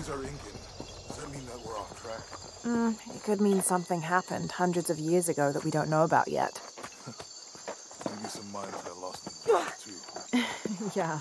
eyes are inking. Does that mean that we're off track? It could mean something happened hundreds of years ago that we don't know about yet. Maybe some minds got lost in the dark, too. Yeah.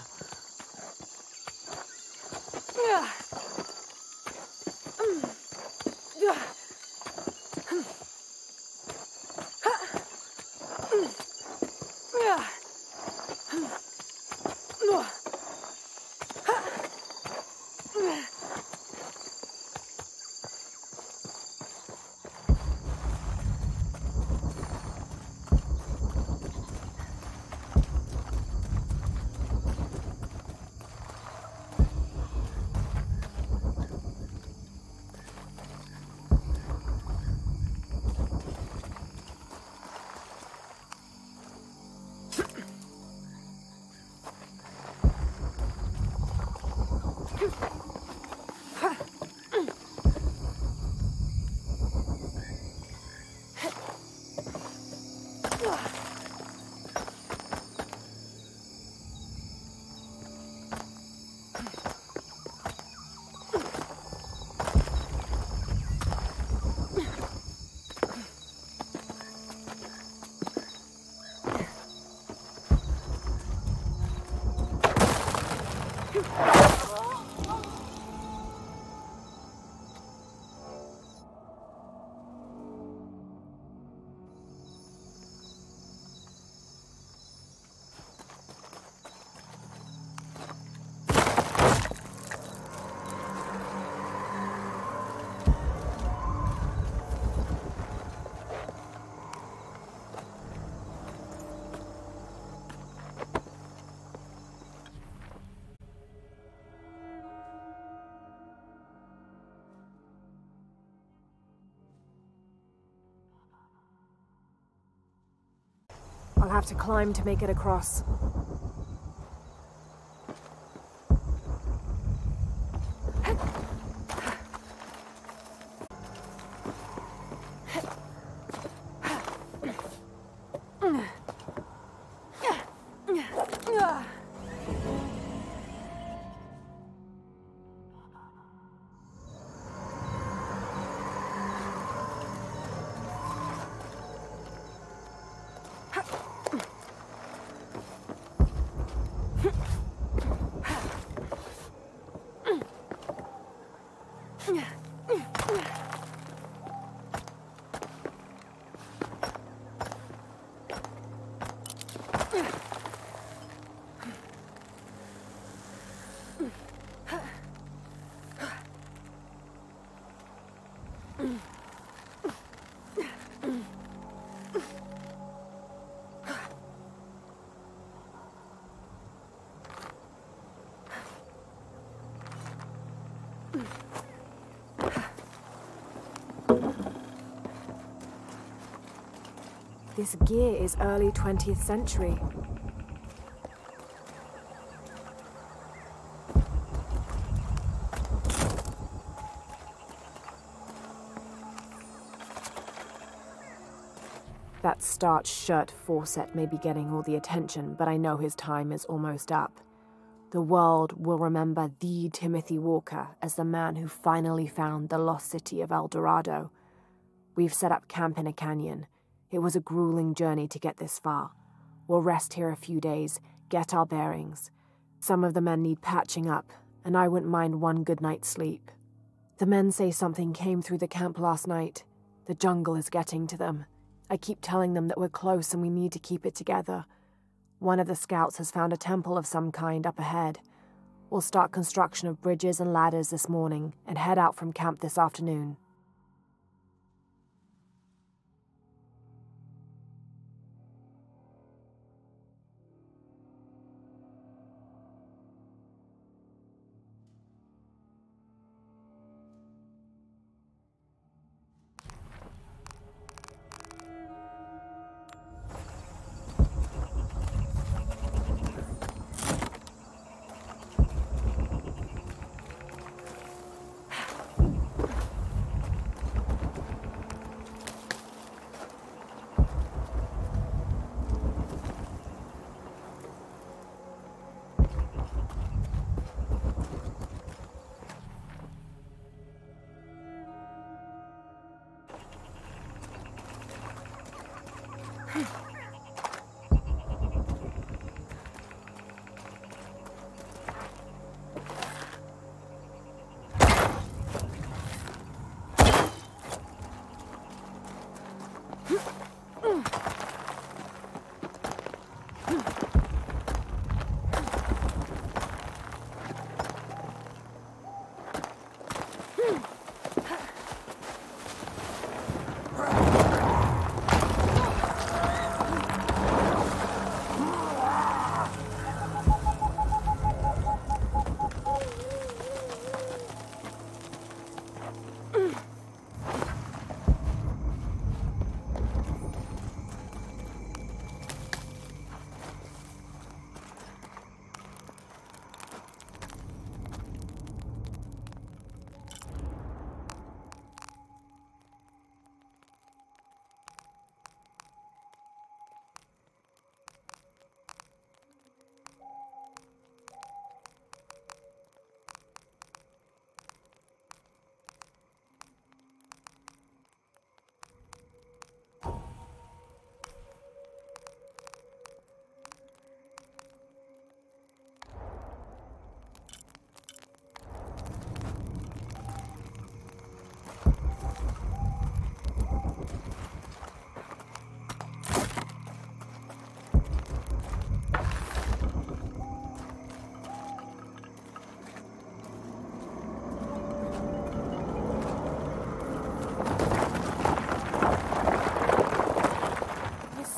I'll have to climb to make it across. This gear is early 20th century. That starched shirt Fawcett may be getting all the attention, but I know his time is almost up. The world will remember the Timothy Walker as the man who finally found the lost city of El Dorado. We've set up camp in a canyon. It was a grueling journey to get this far. We'll rest here a few days, get our bearings. Some of the men need patching up, and I wouldn't mind one good night's sleep. The men say something came through the camp last night. The jungle is getting to them. I keep telling them that we're close and we need to keep it together. One of the scouts has found a temple of some kind up ahead. We'll start construction of bridges and ladders this morning and head out from camp this afternoon.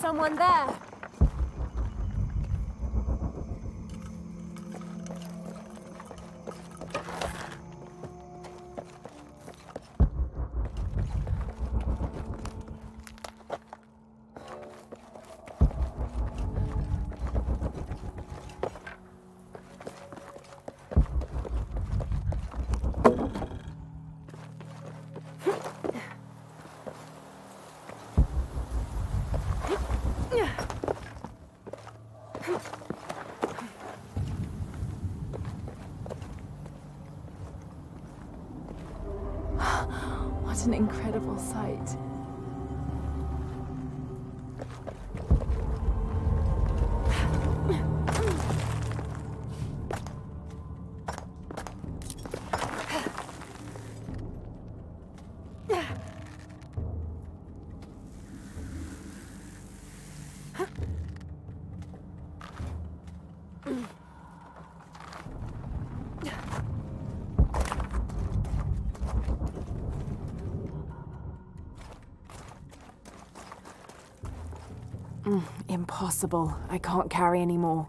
Someone there. What an incredible sight. Impossible. I can't carry any more.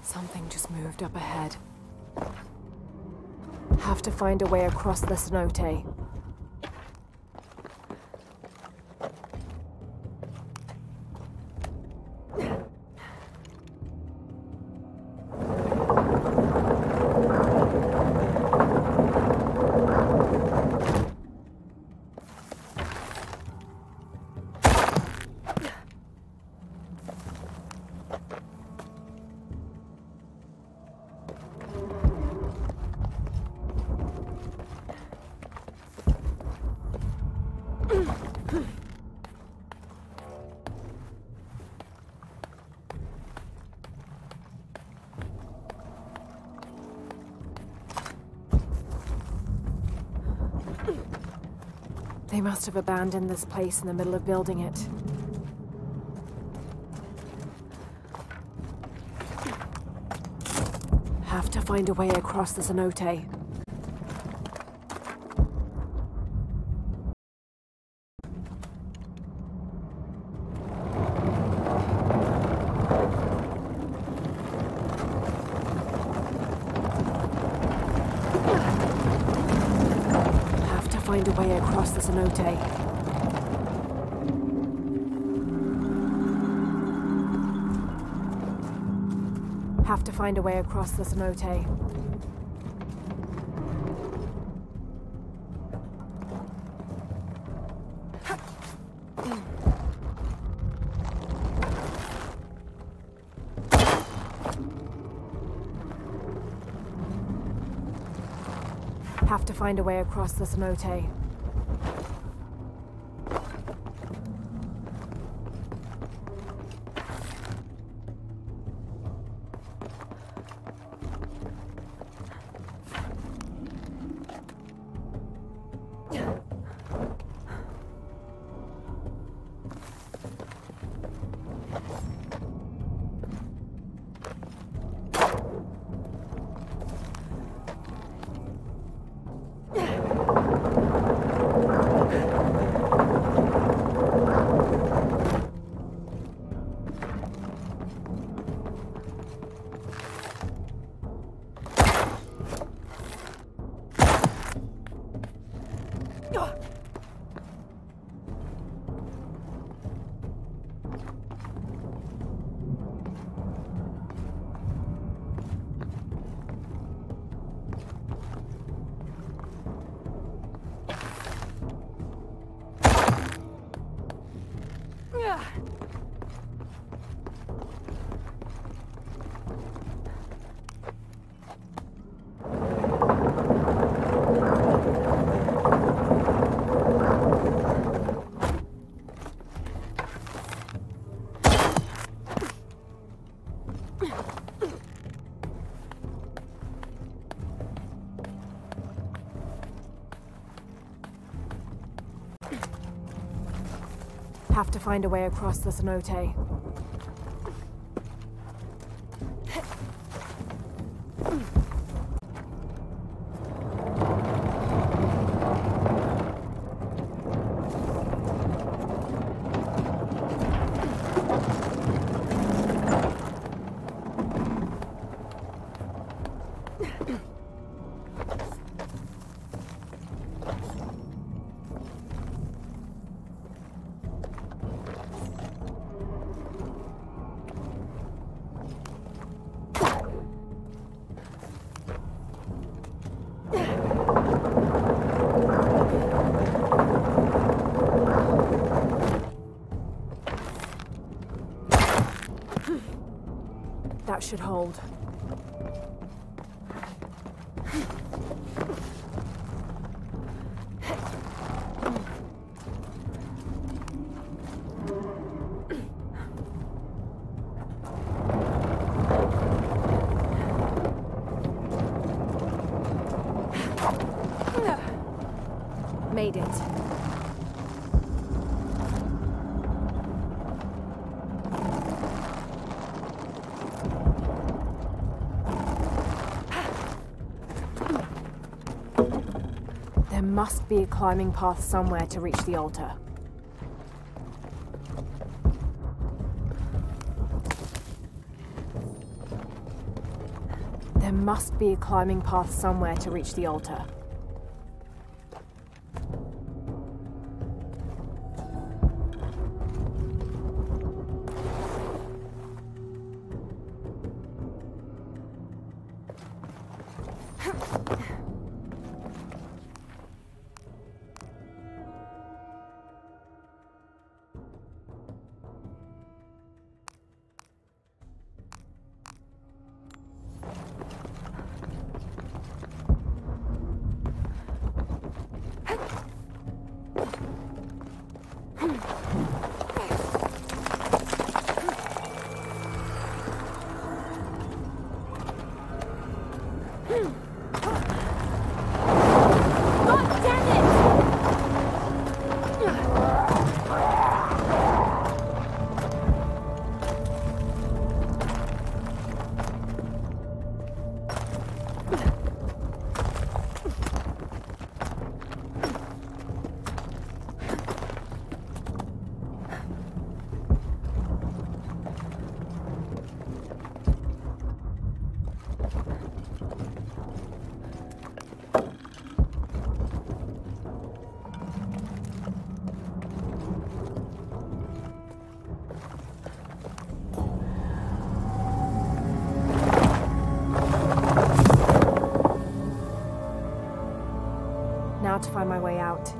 Something just moved up ahead. Have to find a way across the cenote. They must have abandoned this place in the middle of building it. Have to find a way across the cenote. Have to find a way across the cenote. Have to find a way across the cenote. Have to find a way across the cenote. Have to find a way across the cenote. That should hold. Made it. There must be a climbing path somewhere to reach the altar. There must be a climbing path somewhere to reach the altar. find my way out.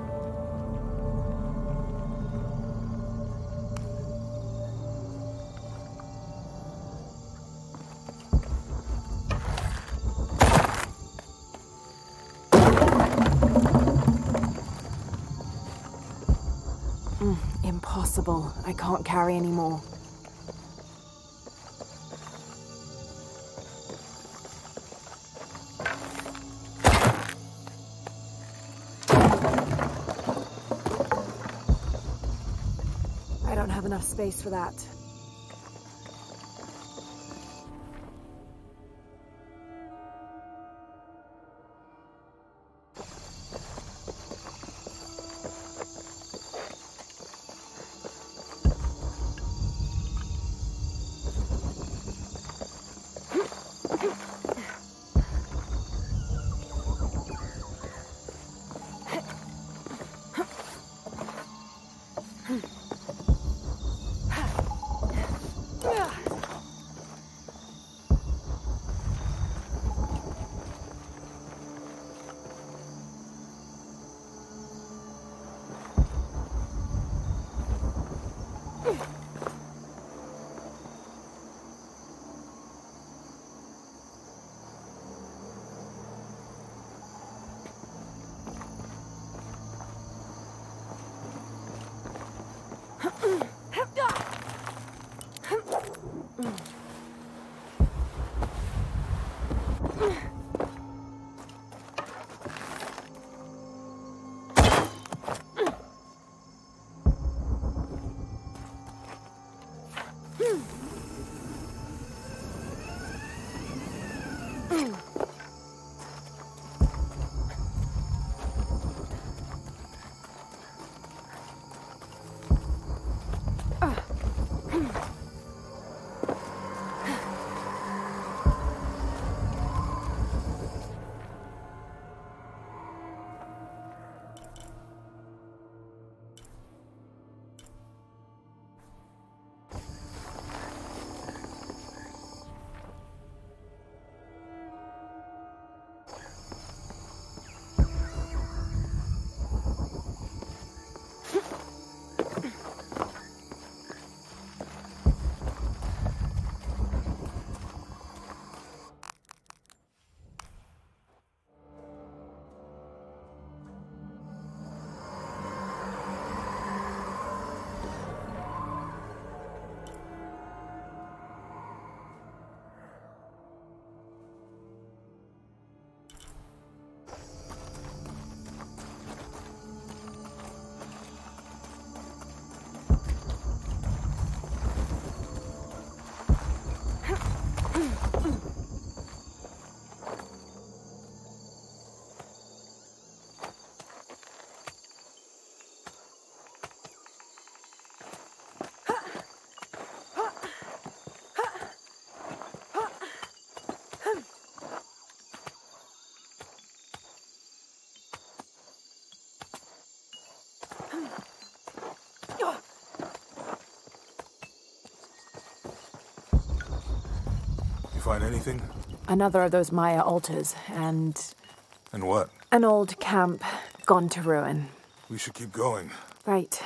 Impossible. I can't carry any more. I don't have enough space for that. Find anything? Another of those Maya altars, and... And what? An old camp gone to ruin. We should keep going. Right.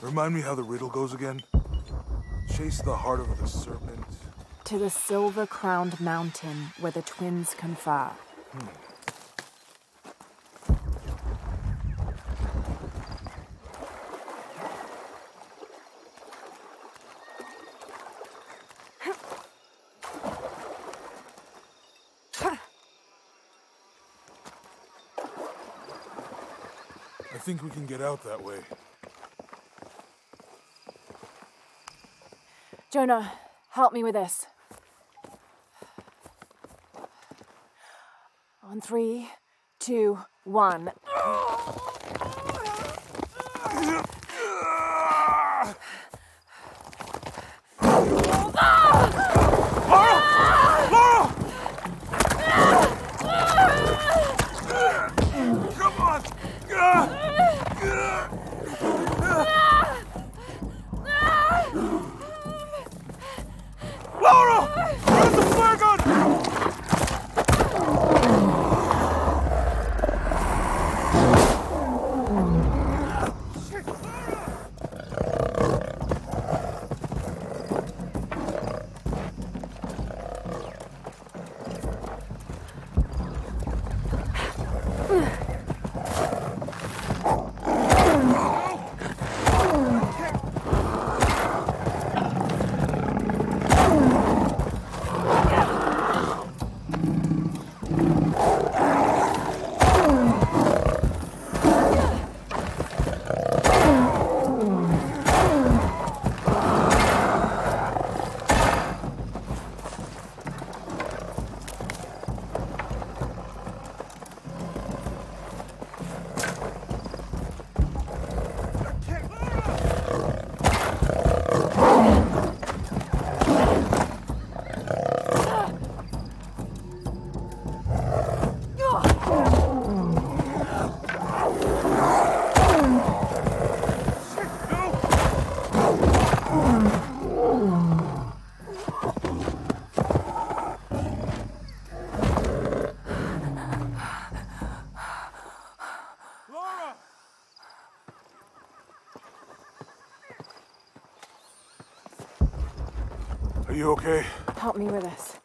Remind me how the riddle goes again? Chase the heart of the serpent. To the silver-crowned mountain where the twins confer. I think we can get out that way. Jonah, help me with this. On 3, 2, 1. you okay? Help me with this.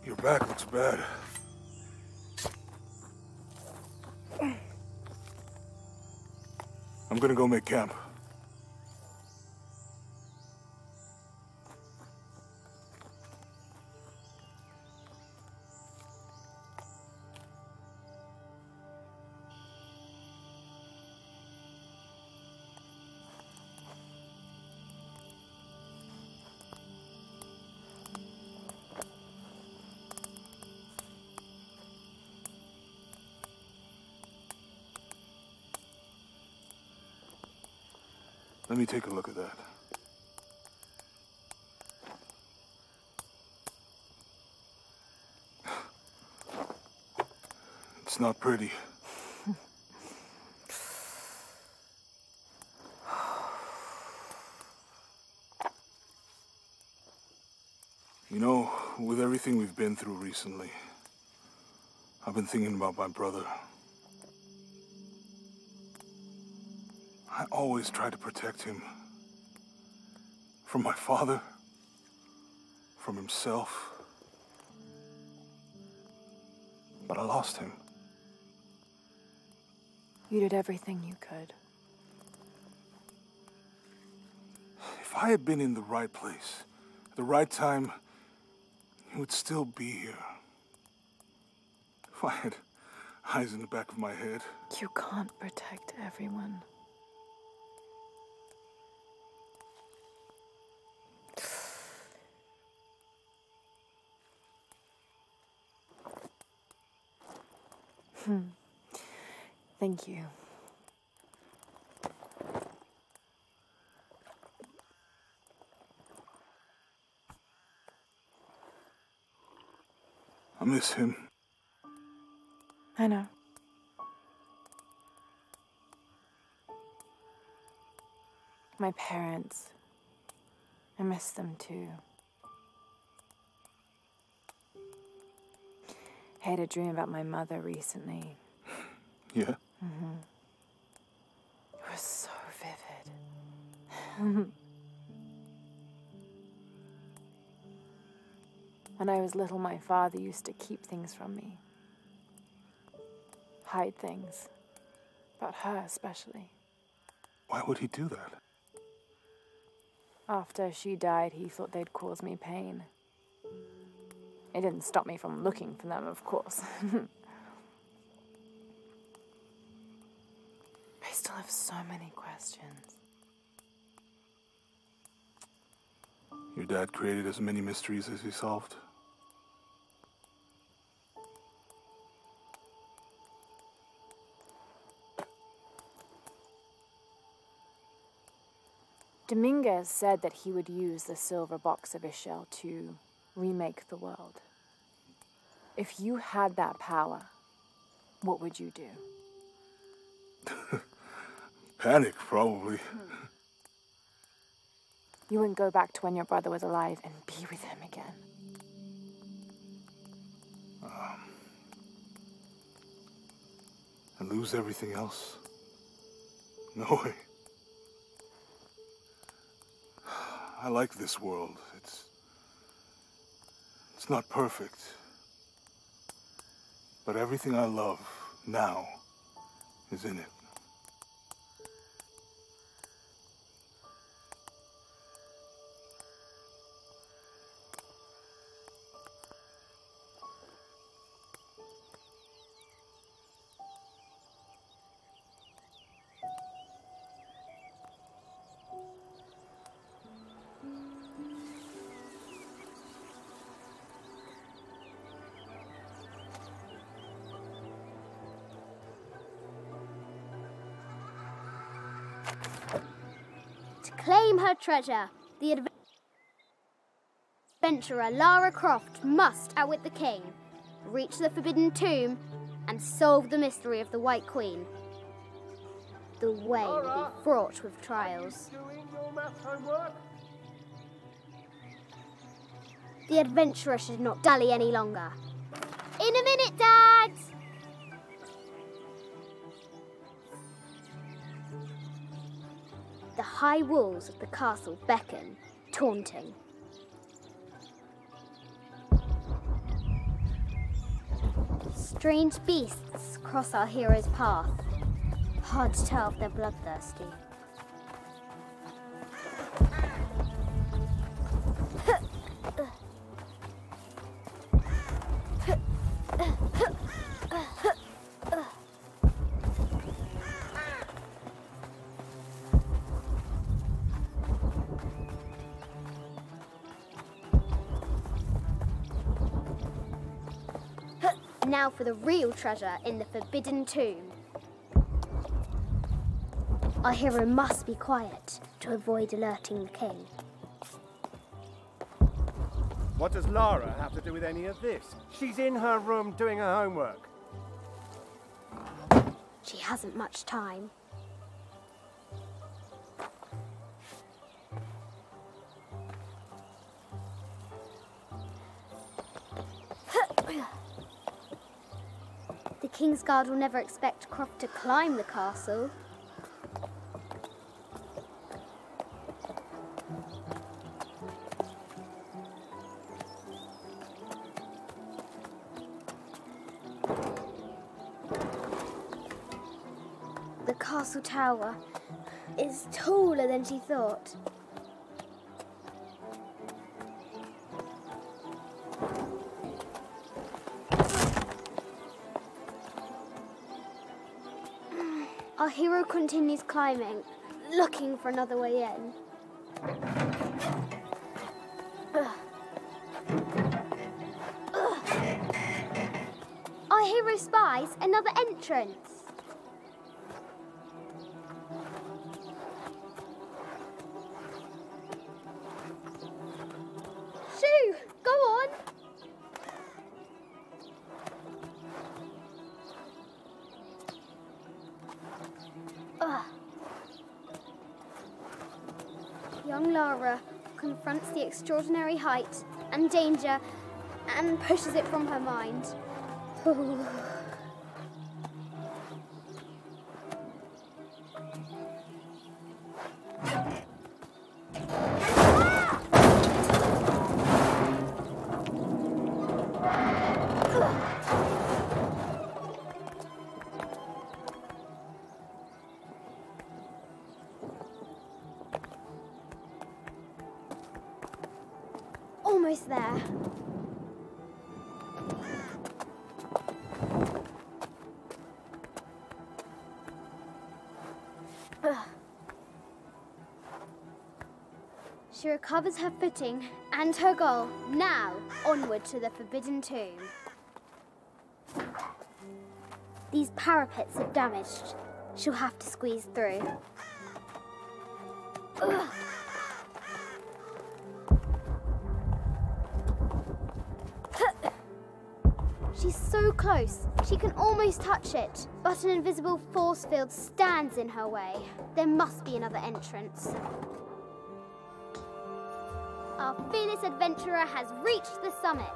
Your back looks bad. I'm gonna go make camp. Let me take a look at that. It's not pretty. You know, with everything we've been through recently, I've been thinking about my brother. I always tried to protect him. From my father. From himself. But I lost him. You did everything you could. If I had been in the right place, at the right time, he would still be here. If I had eyes in the back of my head. You can't protect everyone. Thank you. I miss him. I know. My parents. I miss them too. I had a dream about my mother recently. Yeah? It was so vivid. When I was little, my father used to keep things from me. Hide things. About her, especially. Why would he do that? After she died, he thought they'd cause me pain. It didn't stop me from looking for them, of course. I still have so many questions. Your dad created as many mysteries as he solved. Dominguez said that he would use the silver box of Ishel to remake the world. If you had that power, what would you do? Panic, probably. You wouldn't go back to when your brother was alive and be with him again. And lose everything else? No way. I like this world. It's not perfect. But everything I love now is in it. To claim her treasure, the adventurer Lara Croft must outwit the king, reach the Forbidden Tomb, and solve the mystery of the White Queen. The way will be fraught with trials. Doing your math homework? The adventurer should not dally any longer. In a minute, Dad! The high walls of the castle beckon, taunting. Strange beasts cross our hero's path. Hard to tell if they're bloodthirsty. Now for the real treasure in the Forbidden Tomb. Our hero must be quiet to avoid alerting the king. What does Lara have to do with any of this? She's in her room doing her homework. She hasn't much time. The King's Guard will never expect Croft to climb the castle. The castle tower is taller than she thought. Our hero continues climbing, looking for another way in. Our hero spies another entrance. Shoo! Go on! Young Lara confronts the extraordinary height and danger and pushes it from her mind. Almost there. She recovers her footing and her goal. Now, onward to the Forbidden Tomb. These parapets are damaged. She'll have to squeeze through. She's so close, she can almost touch it, but an invisible force field stands in her way. There must be another entrance. Our fearless adventurer has reached the summit.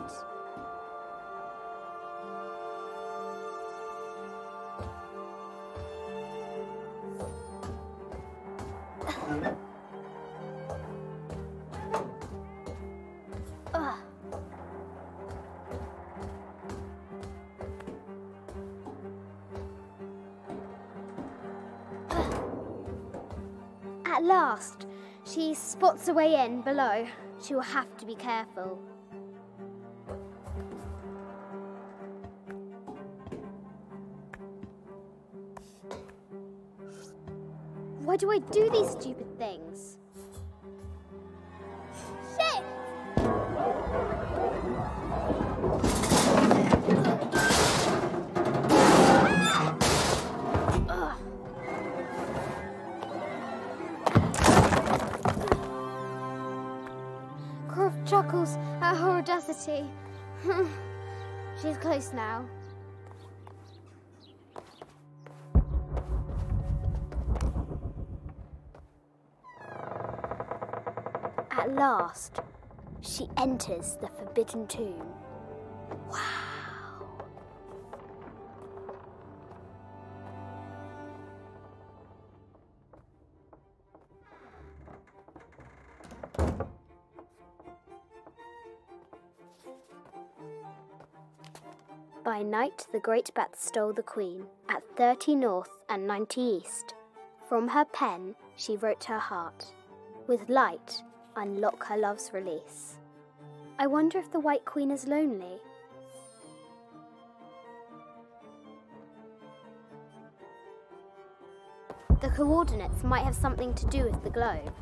At last, she spots a way in below. She will have to be careful. Why do I do these stupid things? Shit! Croft chuckles at her audacity. She's close now. At last, she enters the forbidden tomb. Wow. By night, the great bat stole the queen at 30 north and 90 east. From her pen, she wrote her heart. With light, unlock her love's release. I wonder if the White Queen is lonely. The coordinates might have something to do with the globe.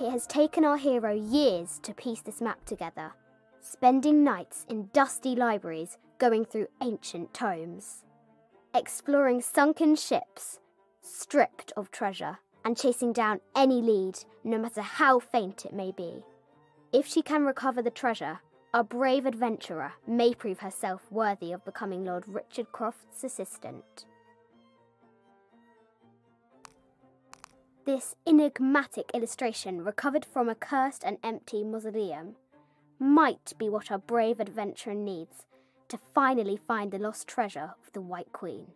It has taken our hero years to piece this map together, spending nights in dusty libraries going through ancient tomes, exploring sunken ships, stripped of treasure, and chasing down any lead, no matter how faint it may be. If she can recover the treasure, our brave adventurer may prove herself worthy of becoming Lord Richard Croft's assistant. This enigmatic illustration, recovered from a cursed and empty mausoleum, might be what our brave adventurer needs to finally find the lost treasure of the White Queen.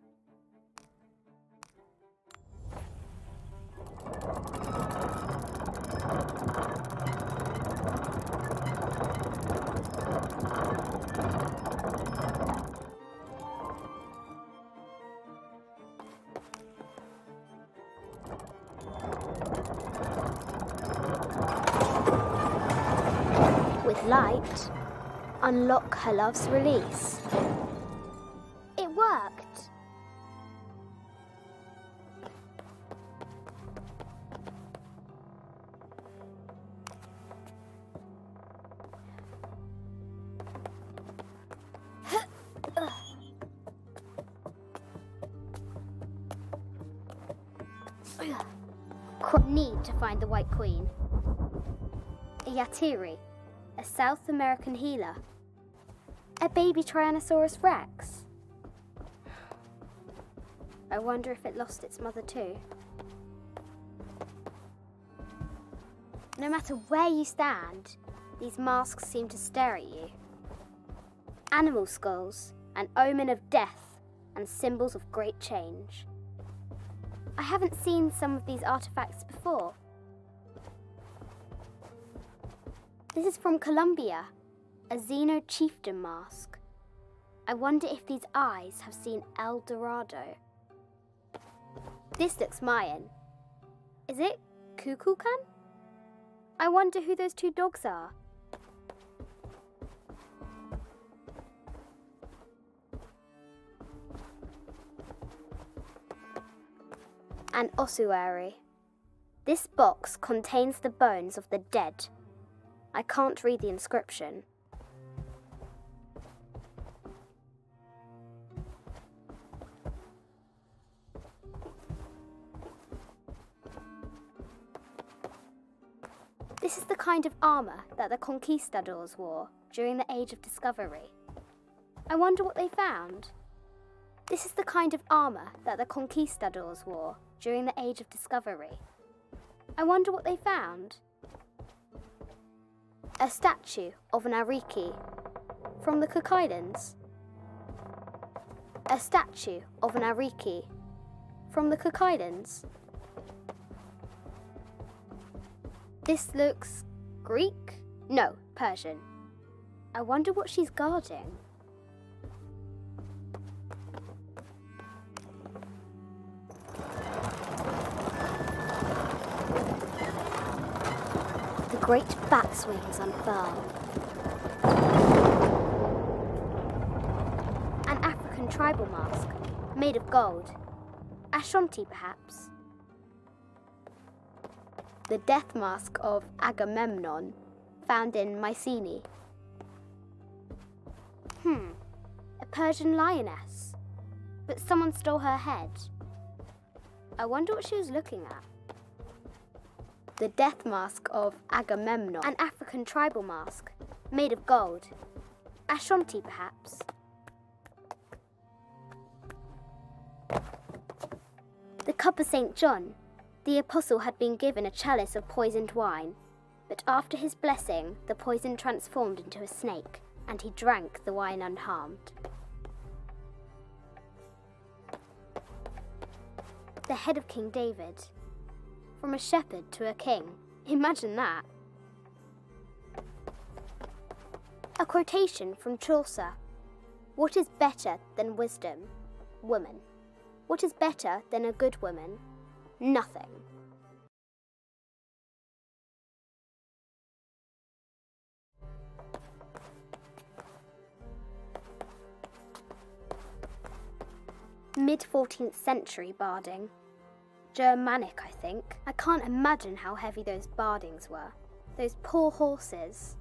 With light, unlock her love's release. It worked! Need to find the White Queen. A Yatiri, a South American healer. A baby Tyrannosaurus Rex. I wonder if it lost its mother too. No matter where you stand, these masks seem to stare at you. Animal skulls, an omen of death and symbols of great change. I haven't seen some of these artifacts before. This is from Colombia, a Xeno chieftain mask. I wonder if these eyes have seen El Dorado. This looks Mayan. Is it Kukulkan? I wonder who those two dogs are. An ossuary. This box contains the bones of the dead. I can't read the inscription. This is the kind of armour that the conquistadors wore during the Age of Discovery. I wonder what they found. This is the kind of armour that the conquistadors wore during the Age of Discovery. I wonder what they found. A statue of an Ariki from the Cook Islands. A statue of an Ariki from the Cook Islands. This looks Greek? No, Persian. I wonder what she's guarding. The great bat's wings unfurl. An African tribal mask, made of gold. Ashanti, perhaps. The death mask of Agamemnon, found in Mycenae. A Persian lioness, but someone stole her head. I wonder what she was looking at. the death mask of Agamemnon, an African tribal mask made of gold. Ashanti, perhaps. The cup of St. John. The apostle had been given a chalice of poisoned wine, but after his blessing, the poison transformed into a snake, and he drank the wine unharmed. The head of King David. From a shepherd to a king. Imagine that. A quotation from Chaucer. What is better than wisdom? Woman. What is better than a good woman? Nothing. Mid-14th century barding. Germanic, I think. I can't imagine how heavy those bardings were. Those poor horses.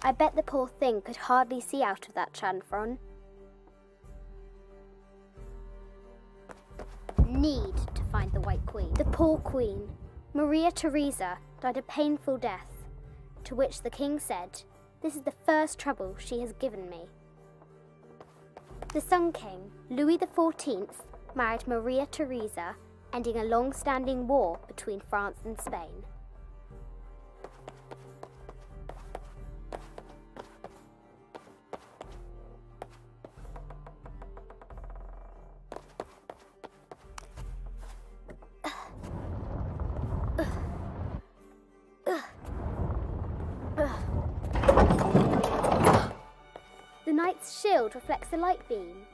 I bet the poor thing could hardly see out of that chanfron. Need to find the White Queen. The poor Queen, Maria Theresa, died a painful death, to which the king said, "This is the first trouble she has given me." The Sun King, Louis XIV, married Maria Theresa, ending a long-standing war between France and Spain. The knight's shield reflects the light beam.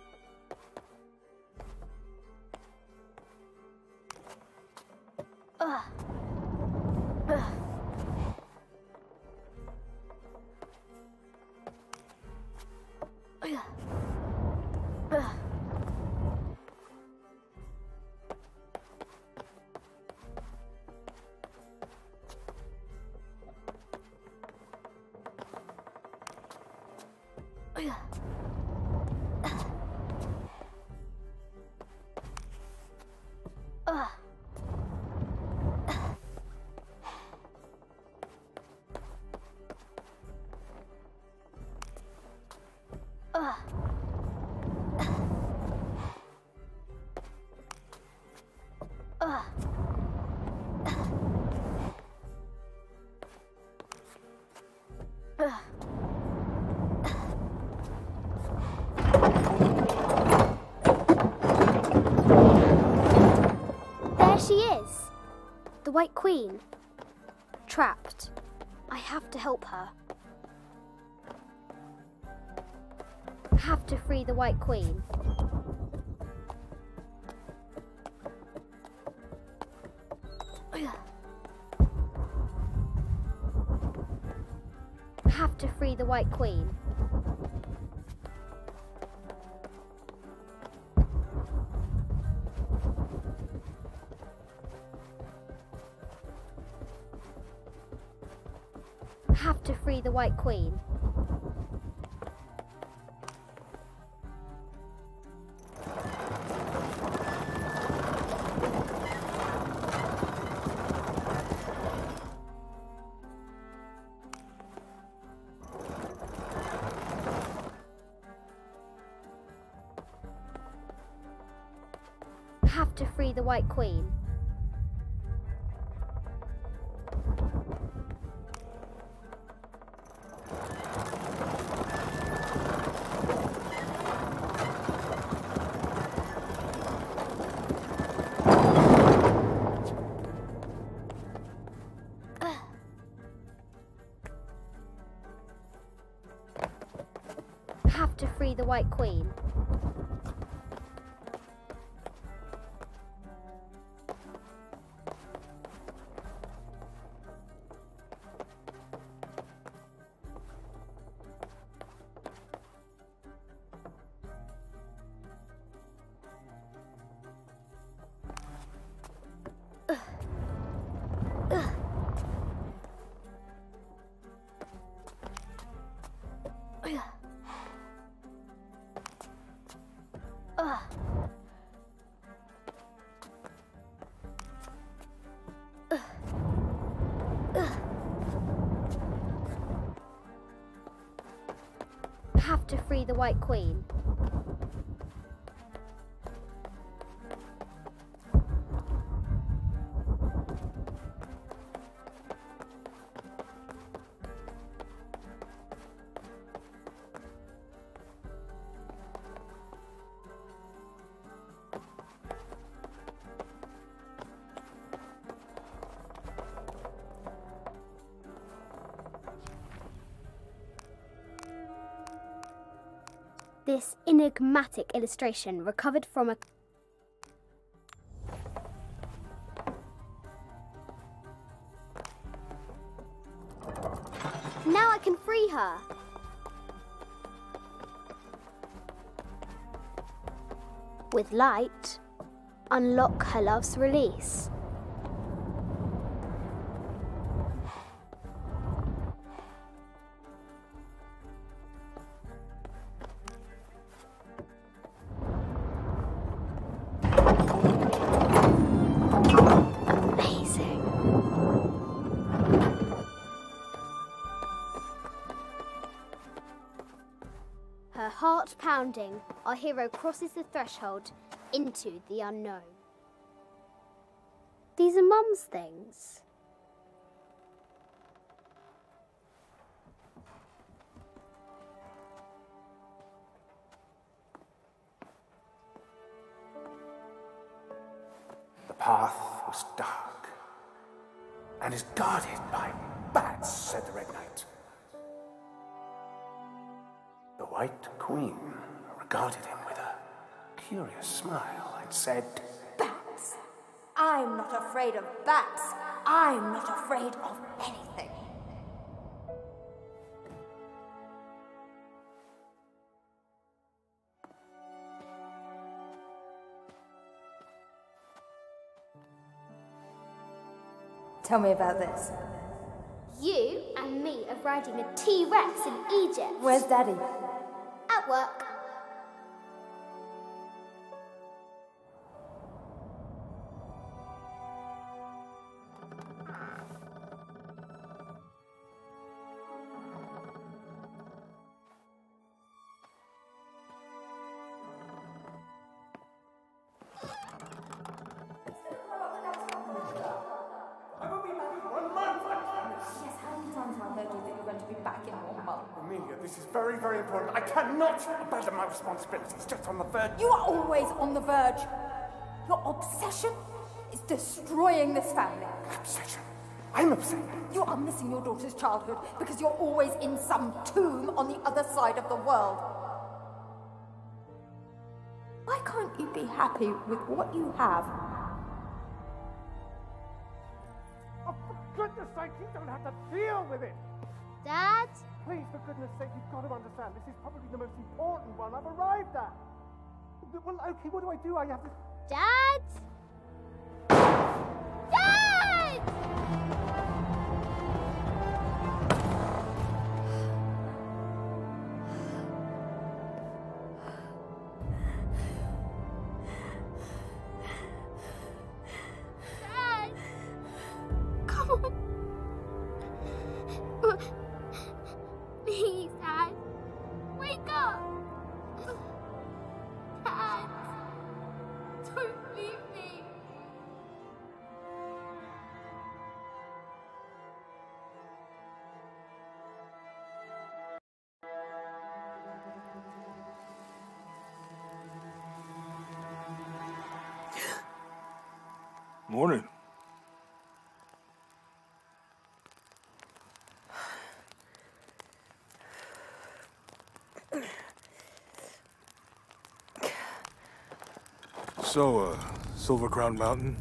There she is, the White Queen, trapped. I have to help her. Have to free the White Queen. Have to free the White Queen. Have to free the White Queen. Have to free the White Queen. Have to free the White Queen. have to free the White Queen. This enigmatic illustration recovered from a... Now I can free her! With light, unlock her love's release. Her heart pounding, our hero crosses the threshold into the unknown. These are Mum's things. The path was dark and is guarded by bats, said the Red Knight. The White Queen regarded him with a curious smile and said, Bats? I'm not afraid of bats. I'm not afraid of anything. Tell me about this. You and me are riding a T-Rex in Egypt. Where's Daddy? At work. Amelia, this is very, very important. I cannot abandon my responsibilities just on the verge. You are always on the verge. Your obsession is destroying this family. Obsession? I'm upset. You are missing your daughter's childhood because you're always in some tomb on the other side of the world. Why can't you be happy with what you have? Oh, for goodness sake, you don't have to deal with it. Dad? Please, for goodness sake, you've got to understand, this is probably the most important one I've arrived at. Well, okay, what do? I have to... Dad? Dad! Dad! Come on. Please, Dad. Wake up. Dad. Don't leave me. Morning. So, Silver Crown Mountain?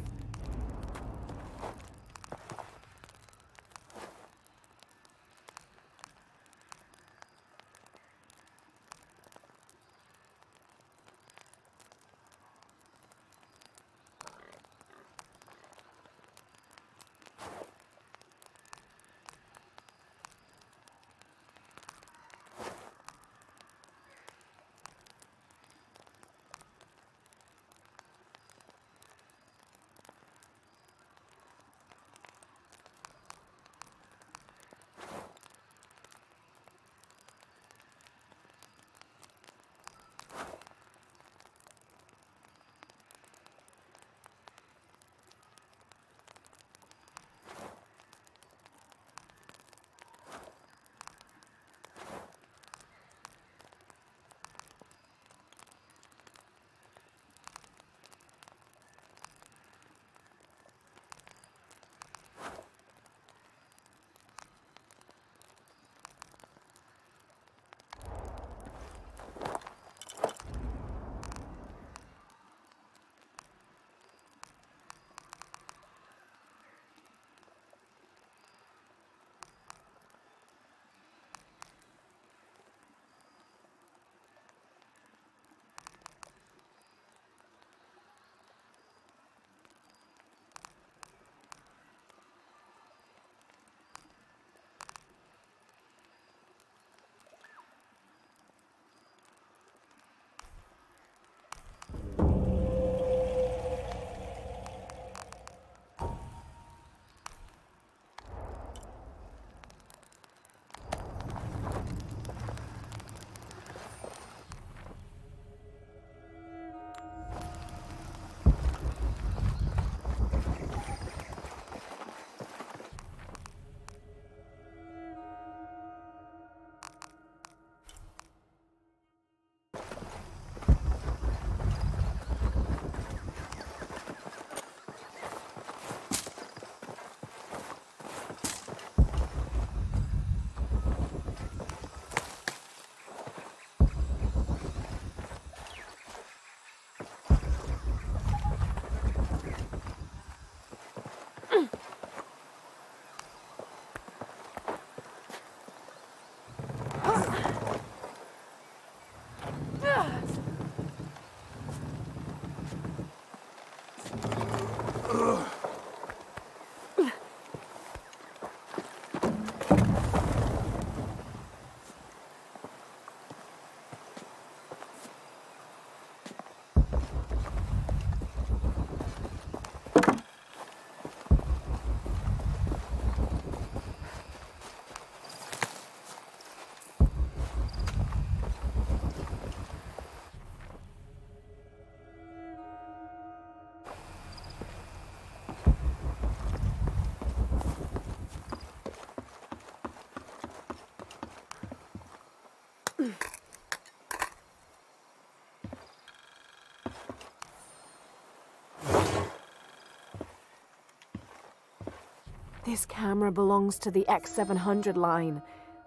This camera belongs to the X700 line.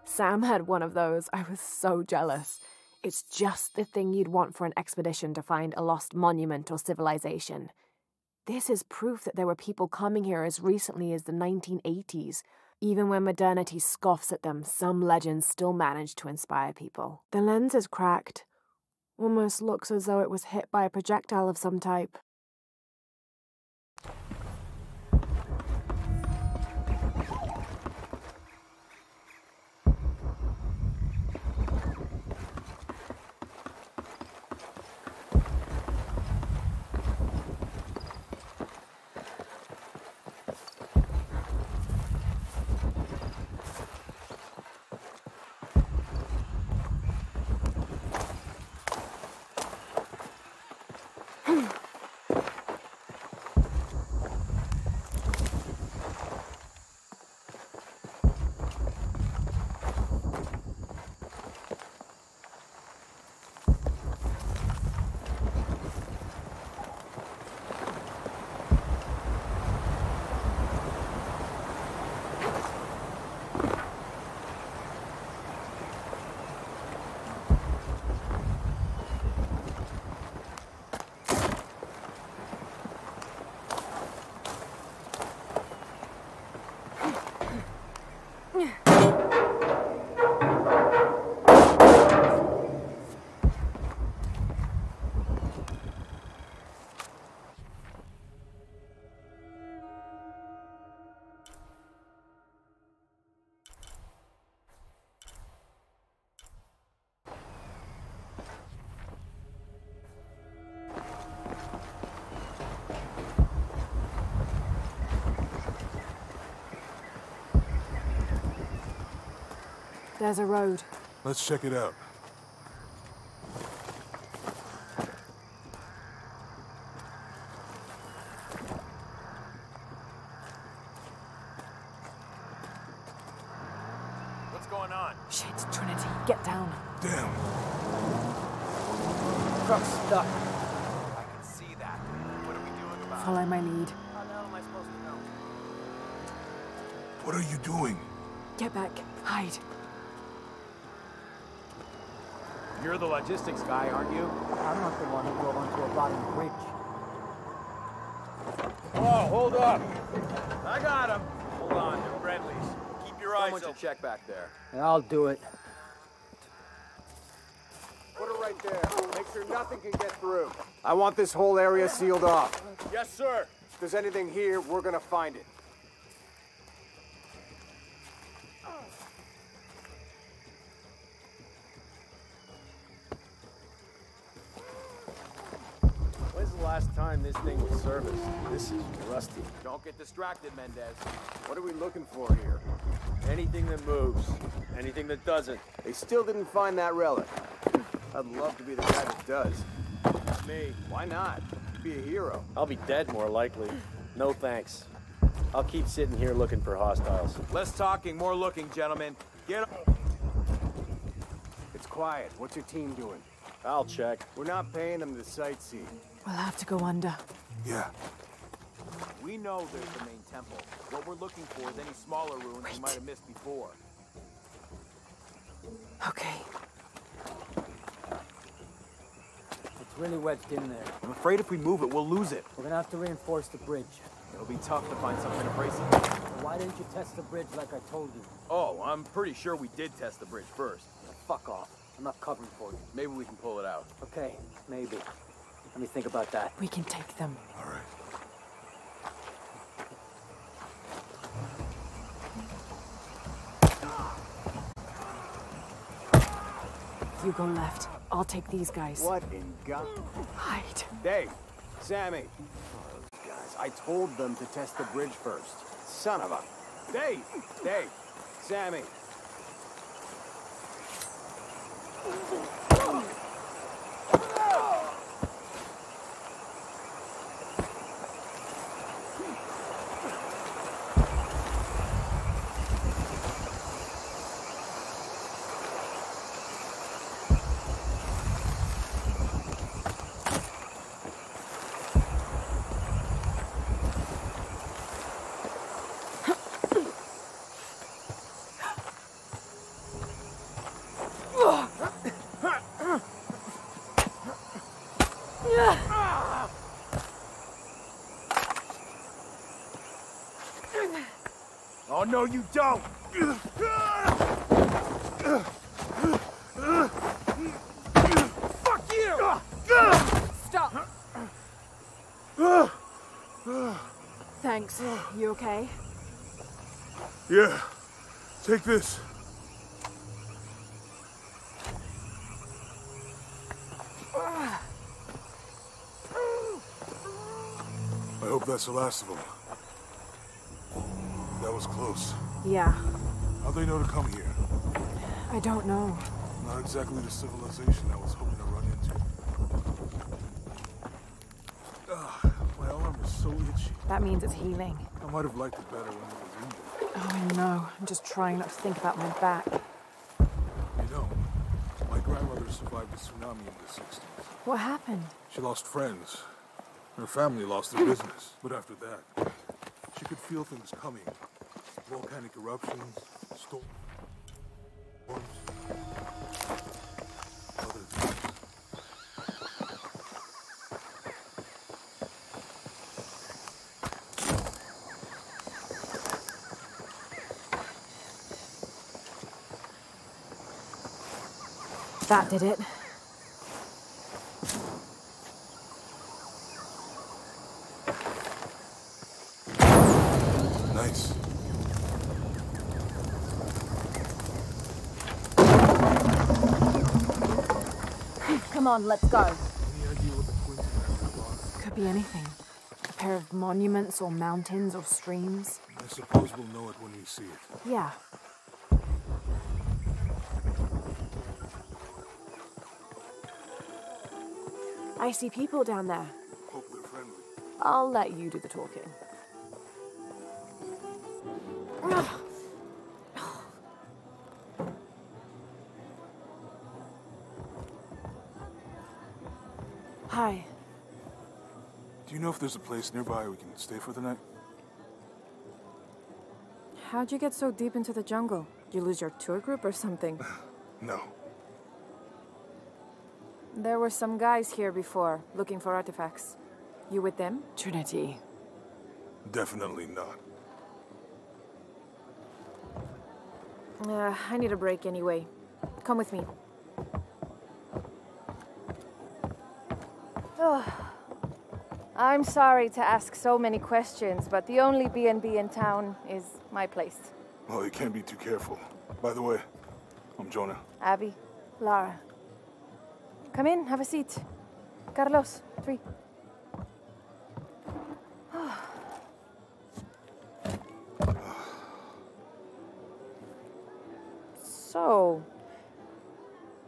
Sam had one of those. I was so jealous. It's just the thing you'd want for an expedition to find a lost monument or civilization. This is proof that there were people coming here as recently as the 1980s. Even when modernity scoffs at them, some legends still manage to inspire people. The lens is cracked. Almost looks as though it was hit by a projectile of some type. There's a road. Let's check it out. What's going on? Shit, Trinity, get down. Damn. Truck's stuck. I can see that. What are we doing about it? Follow my lead. How the hell am I supposed to know? What are you doing? Get back. Hide. You're the logistics guy, aren't you? I'm not the one who drove onto a rotting bridge. Oh, hold up. I got him. Hold on, they're friendlies. Keep your eyes open. Someone should check back there. Yeah, I'll do it. Put it right there. Make sure nothing can get through. I want this whole area sealed off. Yes, sir. If there's anything here, we're gonna find it. When's the last time this thing was serviced? This is rusty. Don't get distracted, Mendez. What are we looking for here? Anything that moves. Anything that doesn't. They still didn't find that relic. I'd love to be the guy that does. Me. Why not? You'd be a hero. I'll be dead more likely. No thanks. I'll keep sitting here looking for hostiles. Less talking, more looking, gentlemen. Get It's quiet. What's your team doing? I'll check. We're not paying them to sightsee. We'll have to go under. Yeah. We know there's the main temple. What we're looking for is any smaller ruins we might have missed before. Okay. It's really wedged in there. I'm afraid if we move it, we'll lose it. We're gonna have to reinforce the bridge. It'll be tough to find something to brace it. Why didn't you test the bridge like I told you? Oh, I'm pretty sure we did test the bridge first. Fuck off. I'm not covering for you. Maybe we can pull it out. Okay, maybe. Let me think about that. We can take them. All right. You go left. I'll take these guys. What in God? Hide. Dave, Sammy. Oh, those guys. I told them to test the bridge first. Son of a... Dave! Dave! Sammy! No, you don't! Fuck you! Stop! Thanks. You okay? Yeah. Take this. I hope that's the last of them. That was close. Yeah. How'd they know to come here? I don't know. Not exactly the civilization I was hoping to run into. My arm is so itchy. That means it's healing. I might have liked it better when it was injured. Oh, I know. I'm just trying not to think about my back. You know, my grandmother survived a tsunami in the 60s. What happened? She lost friends. Her family lost their business. But after that, she could feel things coming. Volcanic eruptions, storms, other things. That did it. Nice. Come on, let's go. Any idea what the twins are? Could be anything. A pair of monuments or mountains or streams. I suppose we'll know it when we see it. Yeah. I see people down there. Hope they're friendly. I'll let you do the talking. Hi. Do you know if there's a place nearby we can stay for the night? How'd you get so deep into the jungle? You lose your tour group or something? No. There were some guys here before, looking for artifacts. You with them? Trinity. Definitely not. I need a break anyway. Come with me. Oh, I'm sorry to ask so many questions, but the only B&B in town is my place. Well, you can't be too careful. By the way, I'm Jonah. Abby, Lara. Come in, have a seat. Carlos, 3. So,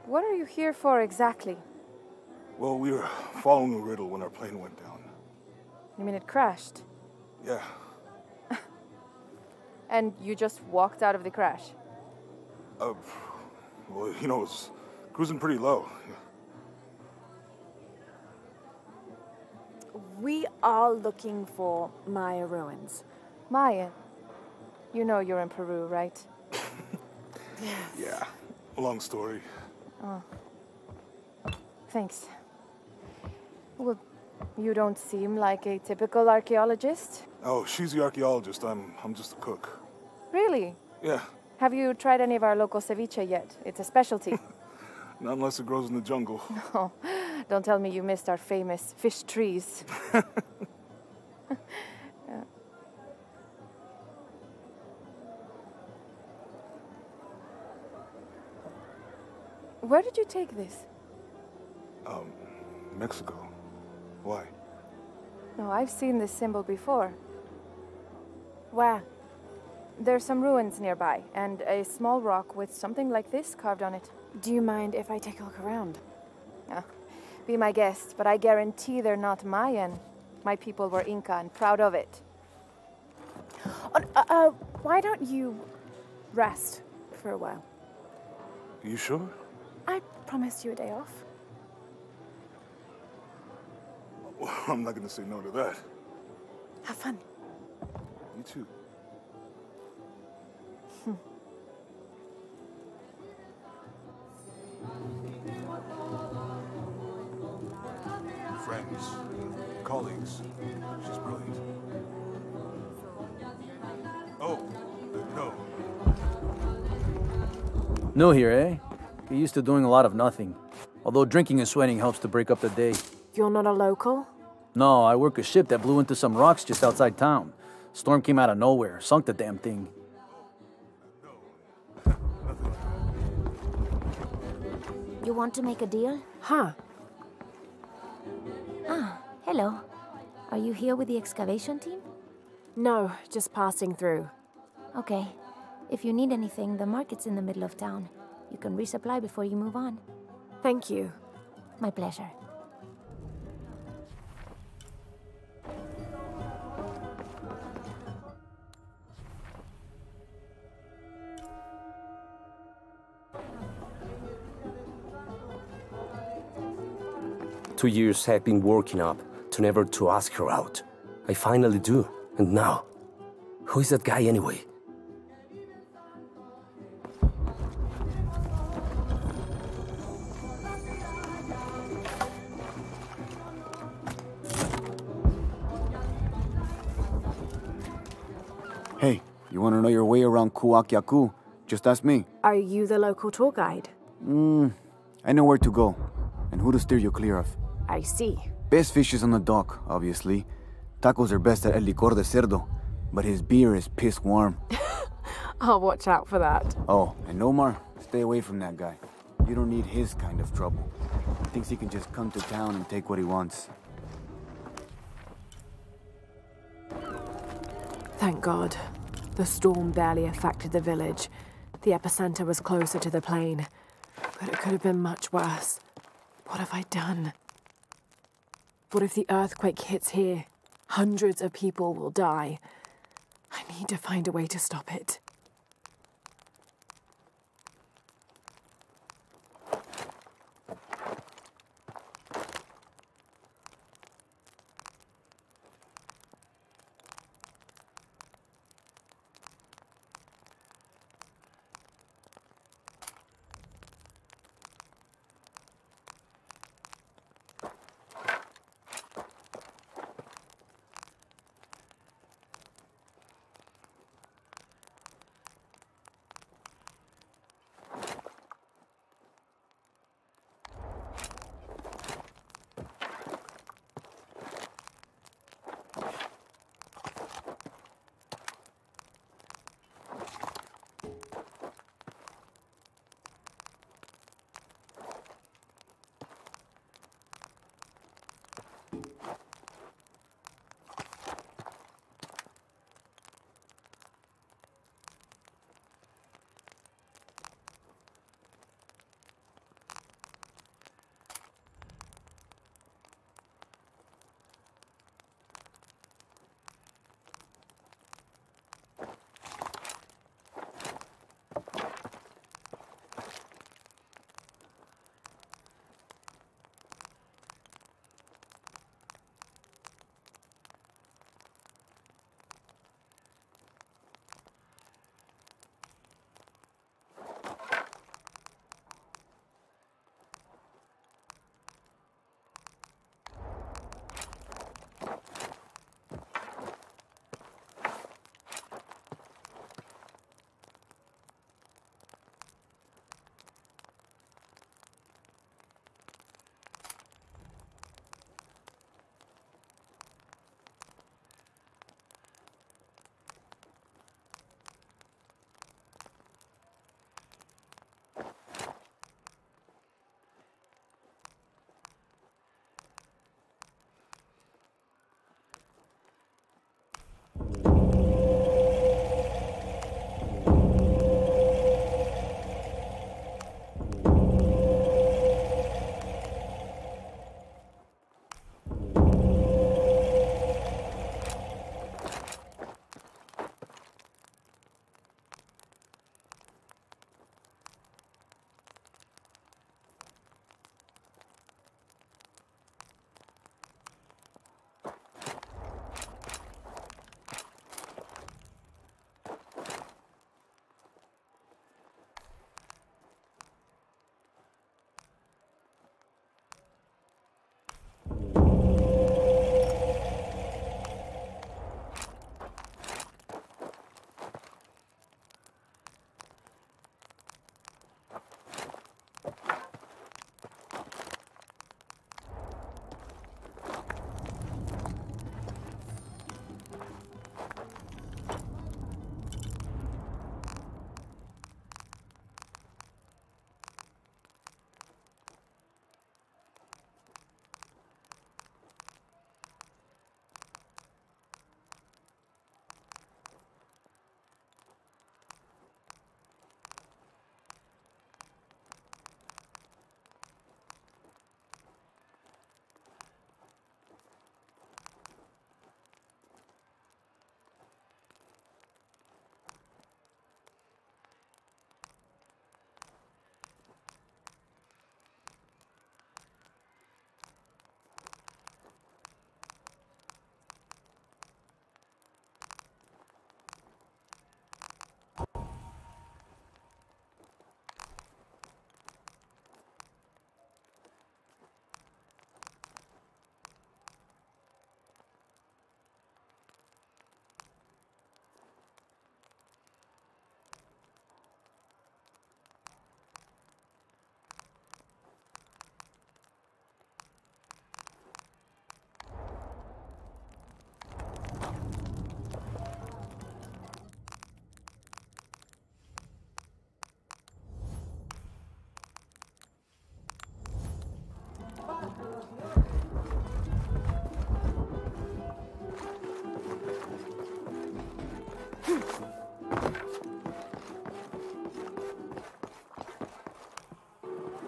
what are you here for exactly? Well, we were following a riddle when our plane went down. You mean it crashed? Yeah. And you just walked out of the crash? Well, you know, it was cruising pretty low. We are looking for Maya ruins. Maya? You know you're in Peru, right? Yeah. Long story. Oh. Thanks. Well, you don't seem like a typical archaeologist. Oh, she's the archaeologist. I'm just a cook. Really? Yeah. Have you tried any of our local ceviche yet? It's a specialty. Not unless it grows in the jungle. Oh, don't tell me you missed our famous fish trees. Yeah. Where did you take this? Mexico. Why? No, I've seen this symbol before. Where? There's some ruins nearby, and a small rock with something like this carved on it. Do you mind if I take a look around? Oh, be my guest, but I guarantee they're not Mayan. My people were Inca and proud of it. Why don't you rest for a while? You sure? I promised you a day off. Well, I'm not gonna say no to that. Have fun. You too. Friends, colleagues. She's brilliant. Oh, no. New here, eh? Get used to doing a lot of nothing. Although drinking and sweating helps to break up the day. You're not a local? No, I work a ship that blew into some rocks just outside town. Storm came out of nowhere, sunk the damn thing. You want to make a deal? Huh. Ah, hello. Are you here with the excavation team? No, just passing through. Okay. If you need anything, the market's in the middle of town. You can resupply before you move on. Thank you. My pleasure. Two years I've been working up to never to ask her out. I finally do, and now? Who is that guy anyway? Hey, you want to know your way around Kuwaq Yaku? Just ask me. Are you the local tour guide? I know where to go, and who to steer you clear of. I see. Best fish is on the dock, obviously. Tacos are best at El Licor de Cerdo, but his beer is piss warm. I'll watch out for that. Oh, and Omar, stay away from that guy. You don't need his kind of trouble. He thinks he can just come to town and take what he wants. Thank God. The storm barely affected the village. The epicenter was closer to the plain. But it could have been much worse. What have I done? What if the earthquake hits here? Hundreds of people will die. I need to find a way to stop it.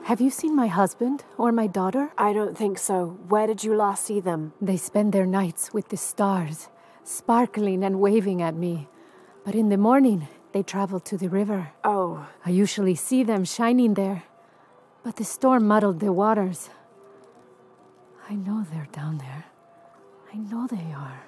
Have you seen my husband or my daughter? I don't think so. Where did you last see them? They spend their nights with the stars, sparkling and waving at me. But in the morning, they travel to the river. Oh. I usually see them shining there. But the storm muddled the waters. I know they're down there. I know they are.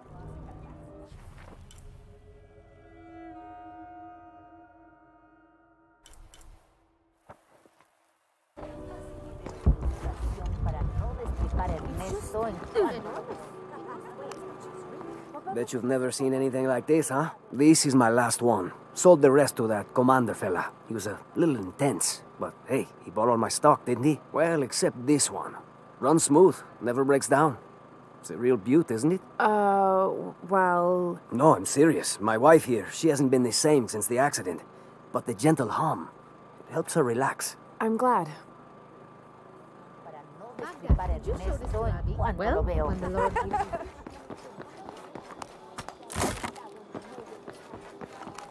Bet you've never seen anything like this, huh? This is my last one. Sold the rest to that commander fella. He was a little intense, but hey, he bought all my stock, didn't he? Well, except this one. Runs smooth, never breaks down. It's a real beaut, isn't it? Well... No, I'm serious. My wife here, she hasn't been the same since the accident. But the gentle hum, it helps her relax. I'm glad. Well, when the Lord gives you...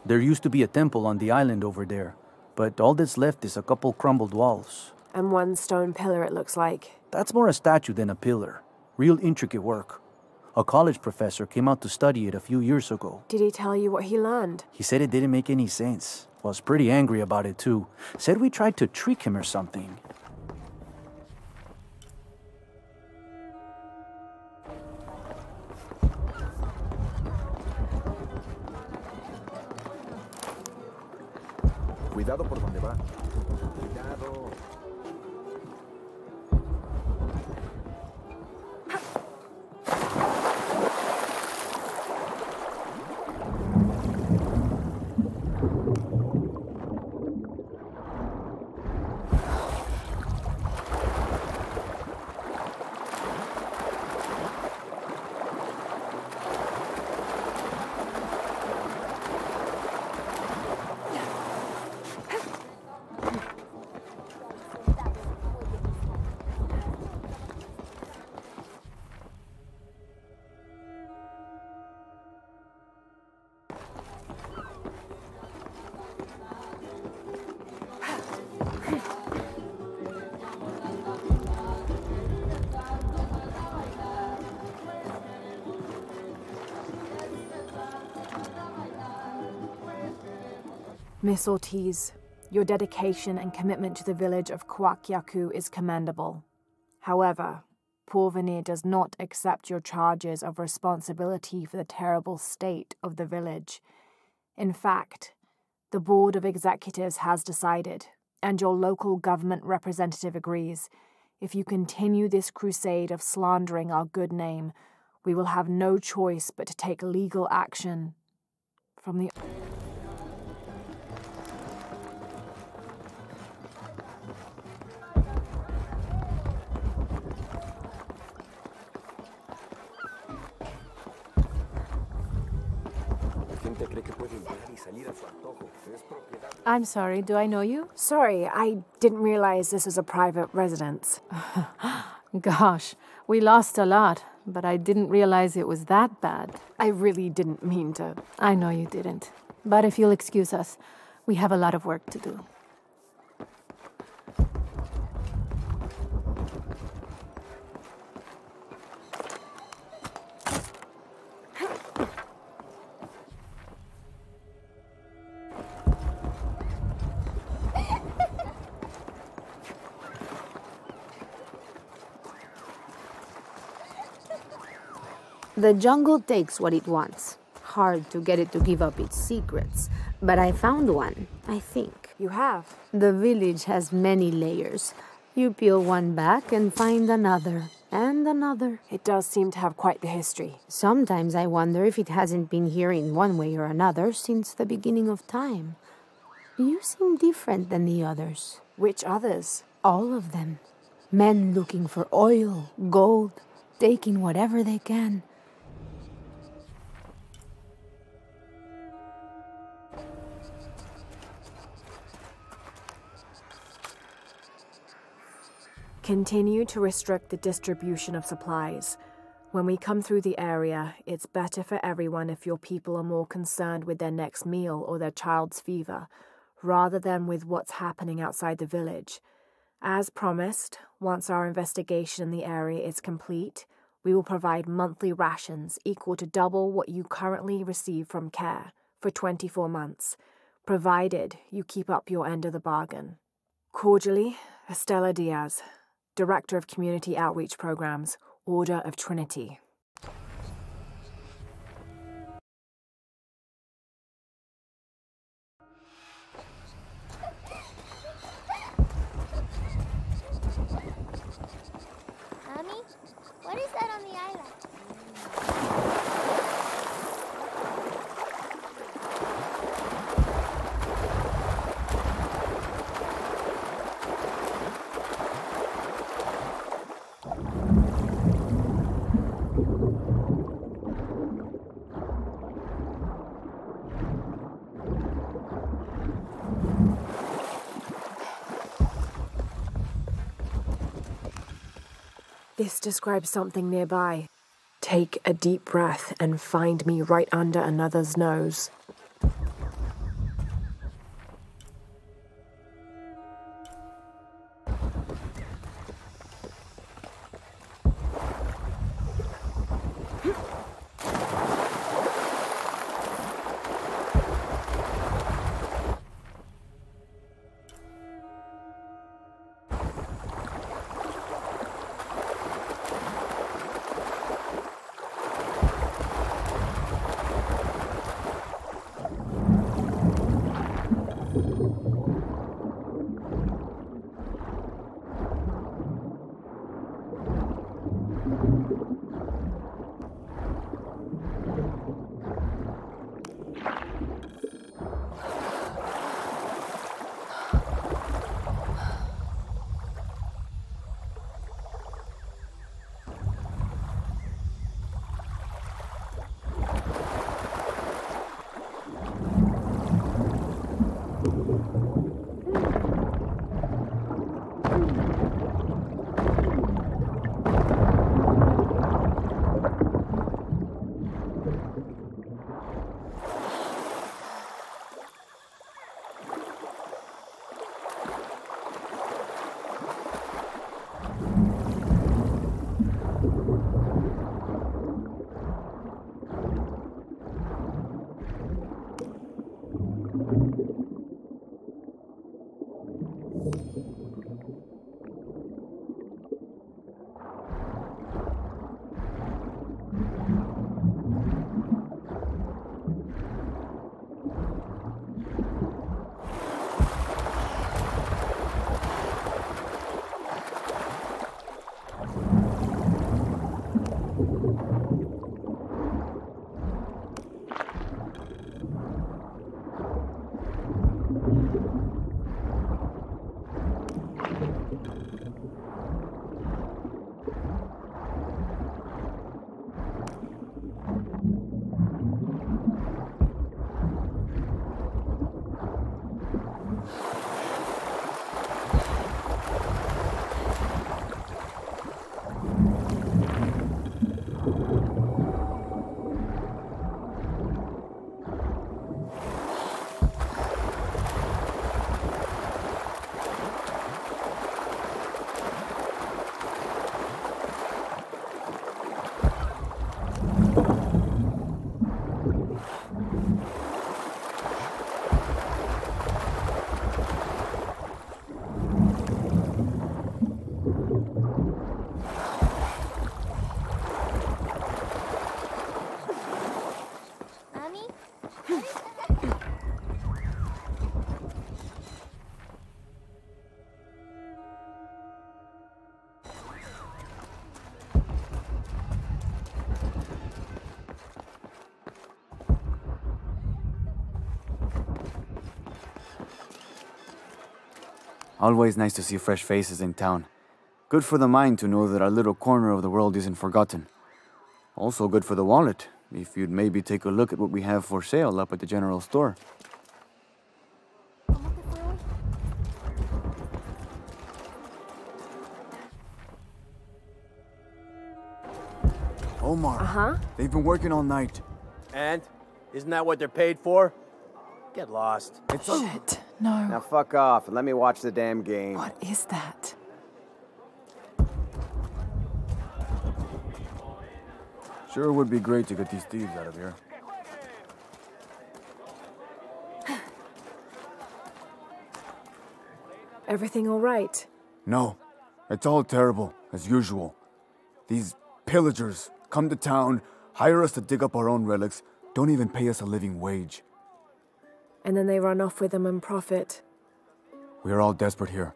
There used to be a temple on the island over there, but all that's left is a couple crumbled walls. And one stone pillar, it looks like. That's more a statue than a pillar. Real intricate work. A college professor came out to study it a few years ago. Did he tell you what he learned? He said it didn't make any sense. Was pretty angry about it too. Said we tried to trick him or something. Cuidado por donde va. Cuidado. Miss Ortiz, your dedication and commitment to the village of Kuwaq Yaku is commendable. However, Porvenir does not accept your charges of responsibility for the terrible state of the village. In fact, the Board of Executives has decided, and your local government representative agrees, if you continue this crusade of slandering our good name, we will have no choice but to take legal action. From the... I'm sorry, do I know you? Sorry, I didn't realize this was a private residence. Gosh, we lost a lot, but I didn't realize it was that bad. I really didn't mean to. I know you didn't. But if you'll excuse us, we have a lot of work to do. The jungle takes what it wants. Hard to get it to give up its secrets. But I found one, I think. You have? The village has many layers. You peel one back and find another, and another. It does seem to have quite the history. Sometimes I wonder if it hasn't been here in one way or another since the beginning of time. You seem different than the others. Which others? All of them. Men looking for oil, gold, taking whatever they can. Continue to restrict the distribution of supplies. When we come through the area, it's better for everyone if your people are more concerned with their next meal or their child's fever, rather than with what's happening outside the village. As promised, once our investigation in the area is complete, we will provide monthly rations equal to double what you currently receive from care for 24 months, provided you keep up your end of the bargain. Cordially, Estella Diaz, Director of Community Outreach Programs, Order of Trinity. Mommy, what is that on the island? This describes something nearby. Take a deep breath and find me right under another's nose. Always nice to see fresh faces in town. Good for the mind to know that our little corner of the world isn't forgotten. Also good for the wallet, if you'd maybe take a look at what we have for sale up at the general store. Omar. They've been working all night. And? Isn't that what they're paid for? Get lost. Shit, no. Now fuck off and let me watch the damn game. What is that? Sure would be great to get these thieves out of here. Everything all right? No, it's all terrible, as usual. These pillagers come to town, hire us to dig up our own relics, don't even pay us a living wage. And then they run off with them and profit. We are all desperate here.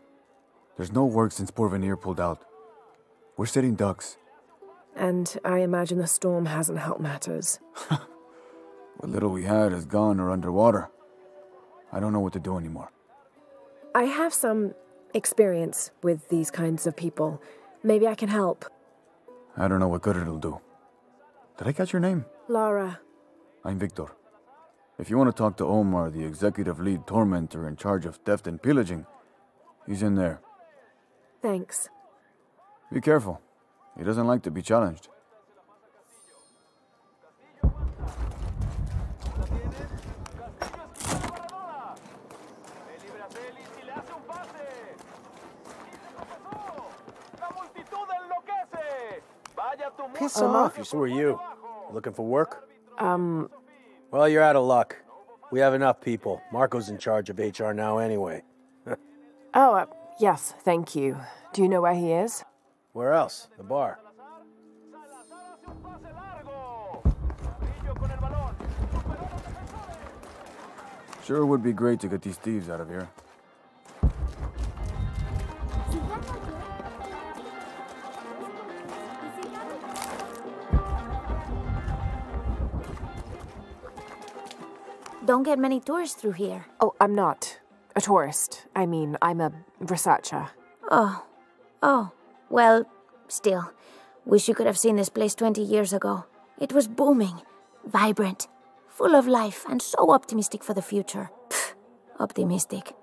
There's no work since Porvenir pulled out. We're sitting ducks. And I imagine the storm hasn't helped matters. What little we had is gone or underwater. I don't know what to do anymore. I have some experience with these kinds of people. Maybe I can help. I don't know what good it'll do. Did I catch your name? Lara. I'm Victor. If you want to talk to Omar, the executive lead tormentor in charge of theft and pillaging, he's in there. Thanks. Be careful. He doesn't like to be challenged. Piss off. Who are you? Looking for work? Well, you're out of luck. We have enough people. Marco's in charge of HR now anyway. Oh, yes, thank you. Do you know where he is? Where else? The bar. Sure would be great to get these thieves out of here. Don't get many tourists through here. Oh, I'm not a tourist. I mean, I'm a researcher. Oh. Well, still. Wish you could have seen this place 20 years ago. It was booming, vibrant, full of life, and so optimistic for the future. Pfft, optimistic.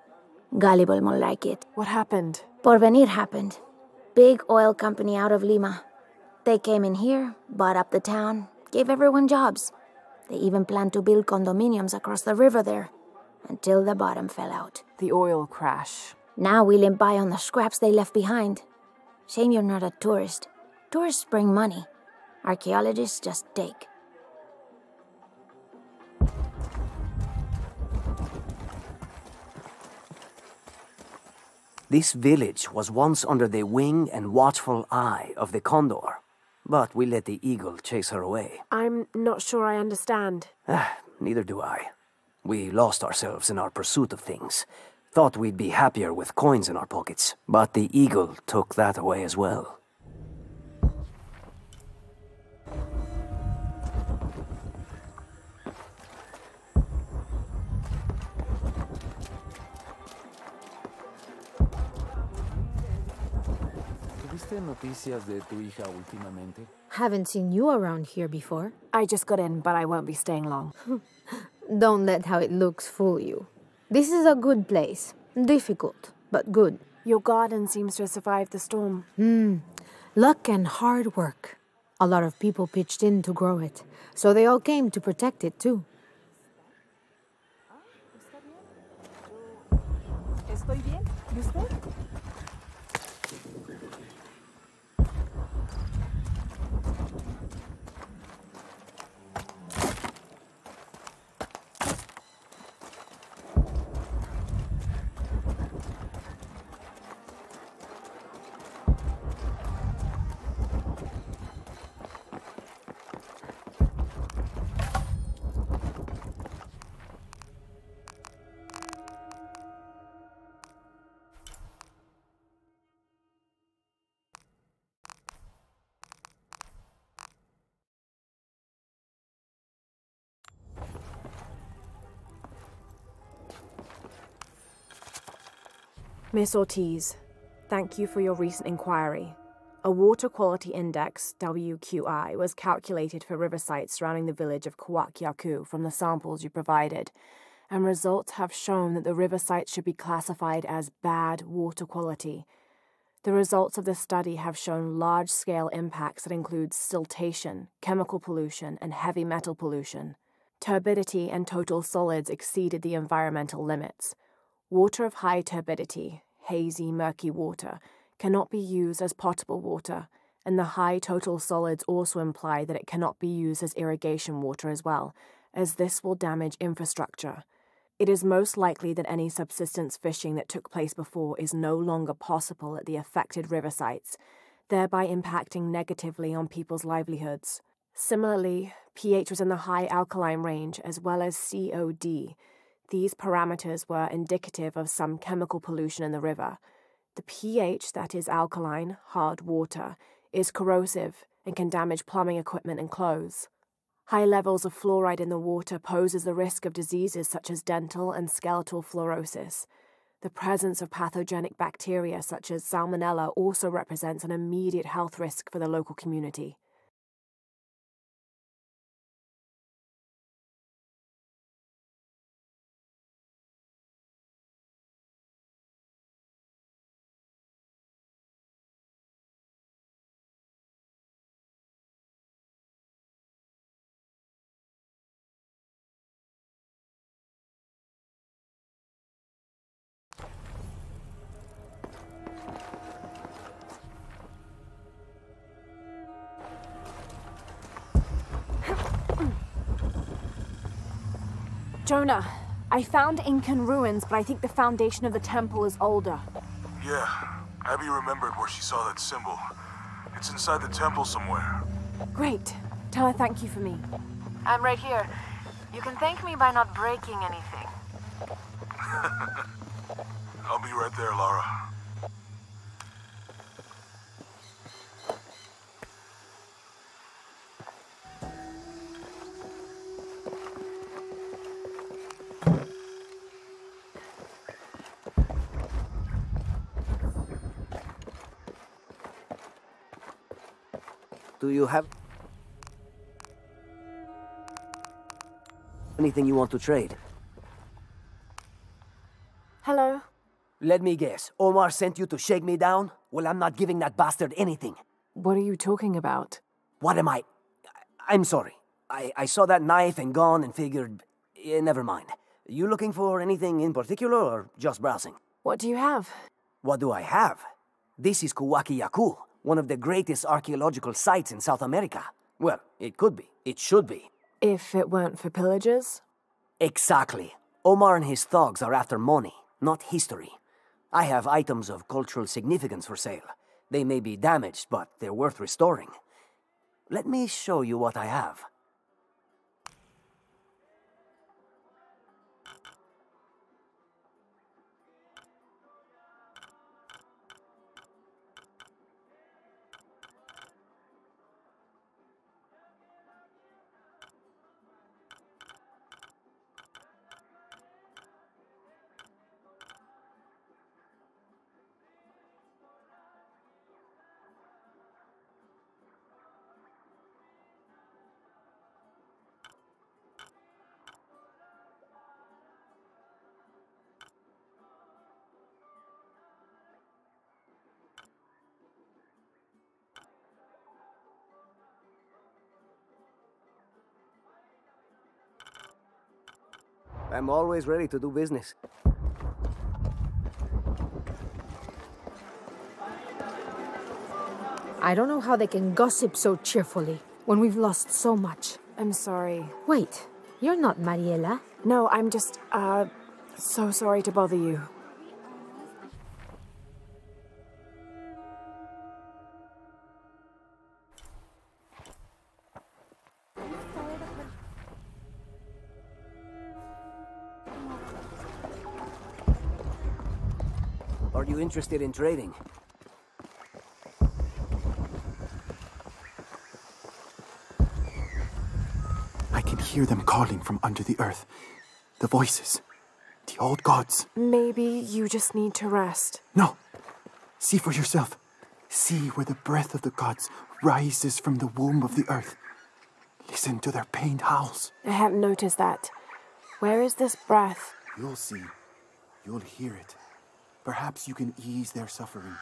Gullible more like it. What happened? Porvenir happened. Big oil company out of Lima. They came in here, bought up the town, gave everyone jobs. They even planned to build condominiums across the river there, until the bottom fell out. The oil crash. Now we limp by on the scraps they left behind. Shame you're not a tourist. Tourists bring money. Archaeologists just take. This village was once under the wing and watchful eye of the condor, but we let the eagle chase her away. I'm not sure I understand. Neither do I. We lost ourselves in our pursuit of things. Thought we'd be happier with coins in our pockets, but the eagle took that away as well. ¿Tuviste noticias de tu hija últimamente? Haven't seen you around here before. I just got in, but I won't be staying long. Don't let how it looks fool you. This is a good place. Difficult, but good. Your garden seems to have survived the storm. Luck and hard work. A lot of people pitched in to grow it, so they all came to protect it too. ¿Estoy bien? ¿Y usted? Miss Ortiz, thank you for your recent inquiry. A water quality index, WQI, was calculated for river sites surrounding the village of Kuwaq Yaku from the samples you provided, and results have shown that the river sites should be classified as bad water quality. The results of this study have shown large-scale impacts that include siltation, chemical pollution, and heavy metal pollution. Turbidity and total solids exceeded the environmental limits. Water of high turbidity, hazy, murky water, cannot be used as potable water, and the high total solids also imply that it cannot be used as irrigation water as well, as this will damage infrastructure. It is most likely that any subsistence fishing that took place before is no longer possible at the affected river sites, thereby impacting negatively on people's livelihoods. Similarly, pH was in the high alkaline range as well as COD. These parameters were indicative of some chemical pollution in the river. The pH, that is alkaline, hard water, is corrosive and can damage plumbing equipment and clothes. High levels of fluoride in the water poses the risk of diseases such as dental and skeletal fluorosis. The presence of pathogenic bacteria such as Salmonella also represents an immediate health risk for the local community. Jonah, I found Incan ruins, but I think the foundation of the temple is older. Yeah, Abby remembered where she saw that symbol. It's inside the temple somewhere. Great. Tell her thank you for me. I'm right here. You can thank me by not breaking anything. I'll be right there, Lara. Do you have anything you want to trade? Hello? Let me guess. Omar sent you to shake me down? Well, I'm not giving that bastard anything. What are you talking about? What am I? I'm sorry. I saw that knife and gun and figured... never mind. You looking for anything in particular or just browsing? What do you have? What do I have? This is Kuwaq Yaku, one of the greatest archaeological sites in South America. Well, it could be. It should be. If it weren't for pillagers? Exactly. Omar and his thugs are after money, not history. I have items of cultural significance for sale. They may be damaged, but they're worth restoring. Let me show you what I have. I'm always ready to do business. I don't know how they can gossip so cheerfully when we've lost so much. I'm sorry. Wait, you're not Mariela. No, I'm just, so sorry to bother you. Are you interested in trading? I can hear them calling from under the earth. The voices. The old gods. Maybe you just need to rest. No. See for yourself. See where the breath of the gods rises from the womb of the earth. Listen to their pained howls. I hadn't noticed that. Where is this breath? You'll see. You'll hear it. Perhaps you can ease their suffering.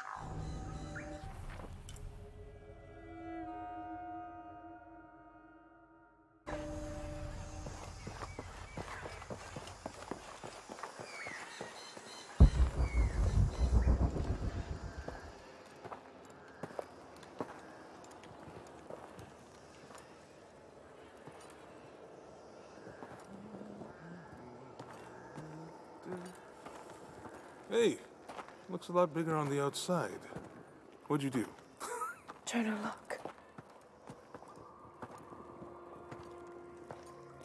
Hey, looks a lot bigger on the outside. What'd you do? Jonah, look.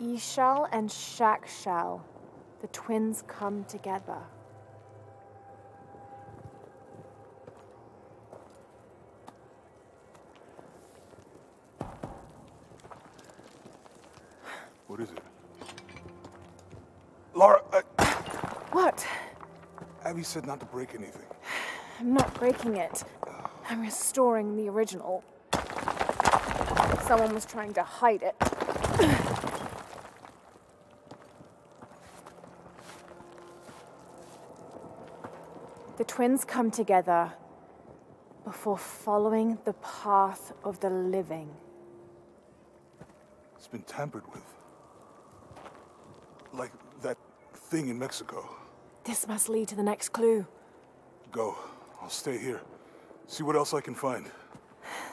Ishal and Shakshal, the twins come together. What is it? Lara, What? Abby said not to break anything. I'm not breaking it. I'm restoring the original. Someone was trying to hide it. The twins come together before following the path of the living. It's been tampered with. Like that thing in Mexico. This must lead to the next clue. Go. I'll stay here. See what else I can find.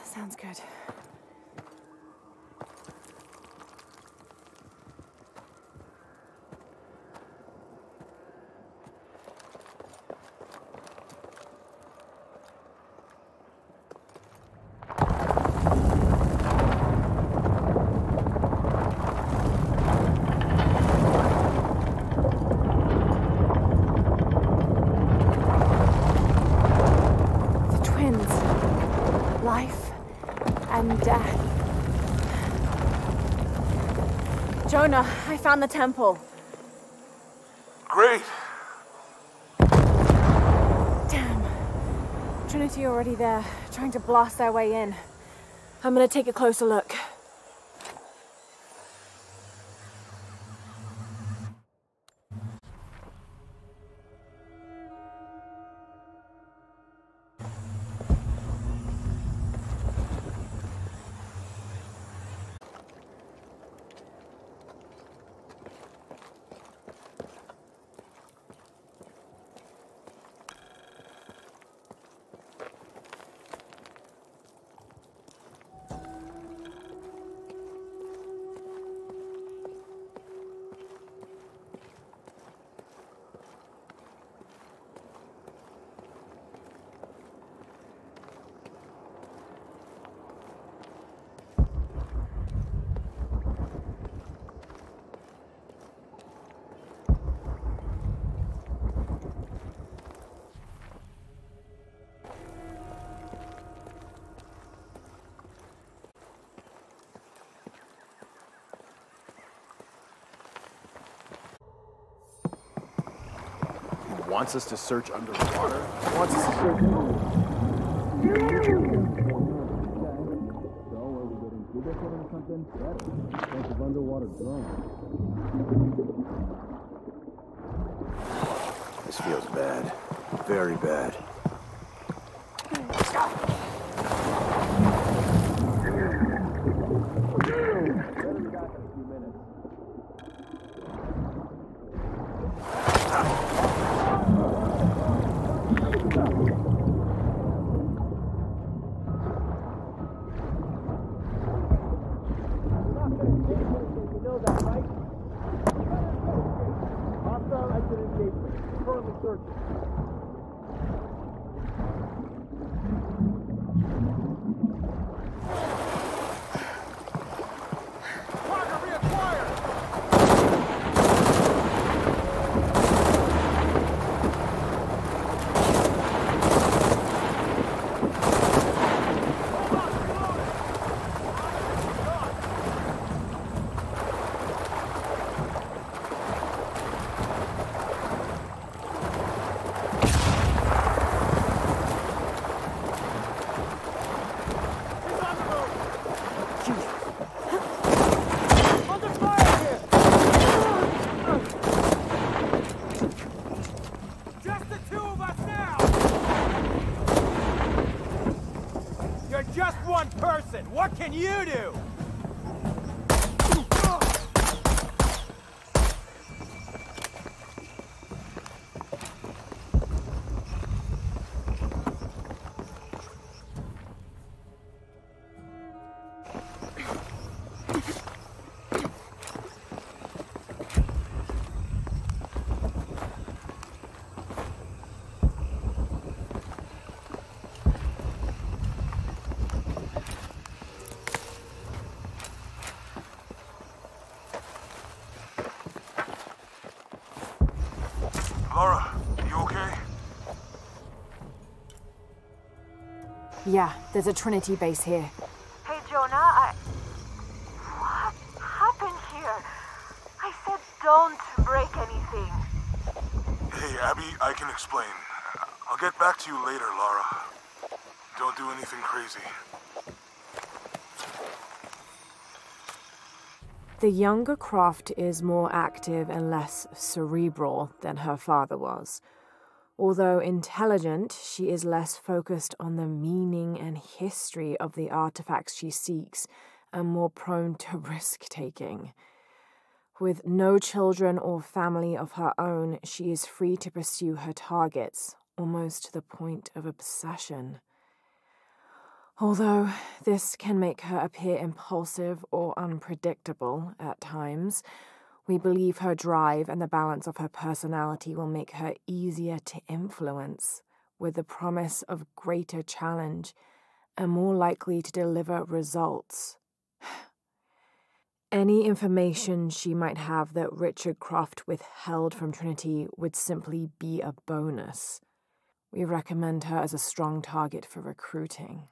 Sounds good. Jonah, I found the temple. Great! Damn. Trinity already there, trying to blast their way in. I'm gonna take a closer look. Wants us to search underwater? Wants us to search This feels bad. Very bad. What can you do? Yeah, there's a Trinity base here. Hey, Jonah, What happened here? I said don't break anything. Hey, Abby, I can explain. I'll get back to you later, Lara. Don't do anything crazy. The younger Croft is more active and less cerebral than her father was. Although intelligent, she is less focused on the meaning and history of the artifacts she seeks and more prone to risk-taking. With no children or family of her own, she is free to pursue her targets, almost to the point of obsession. Although this can make her appear impulsive or unpredictable at times, we believe her drive and the balance of her personality will make her easier to influence, with the promise of greater challenge and more likely to deliver results. Any information she might have that Richard Croft withheld from Trinity would simply be a bonus. We recommend her as a strong target for recruiting.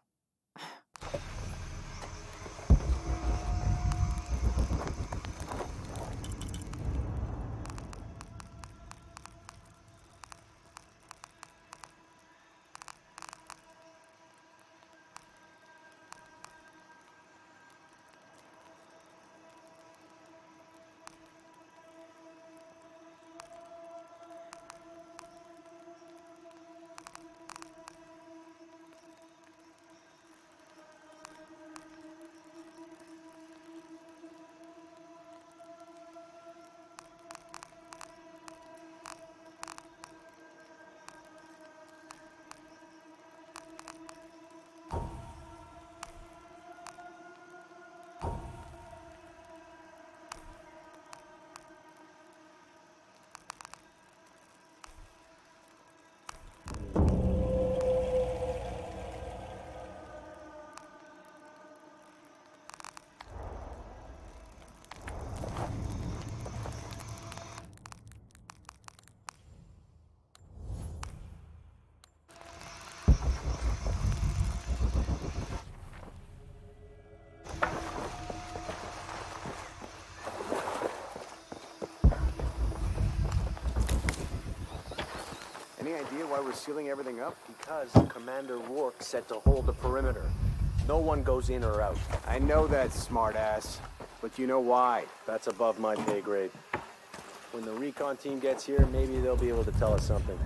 Any idea why we're sealing everything up? Because Commander Rourke said to hold the perimeter. No one goes in or out. I know that, smartass. But you know why? That's above my pay grade. When the recon team gets here, maybe they'll be able to tell us something.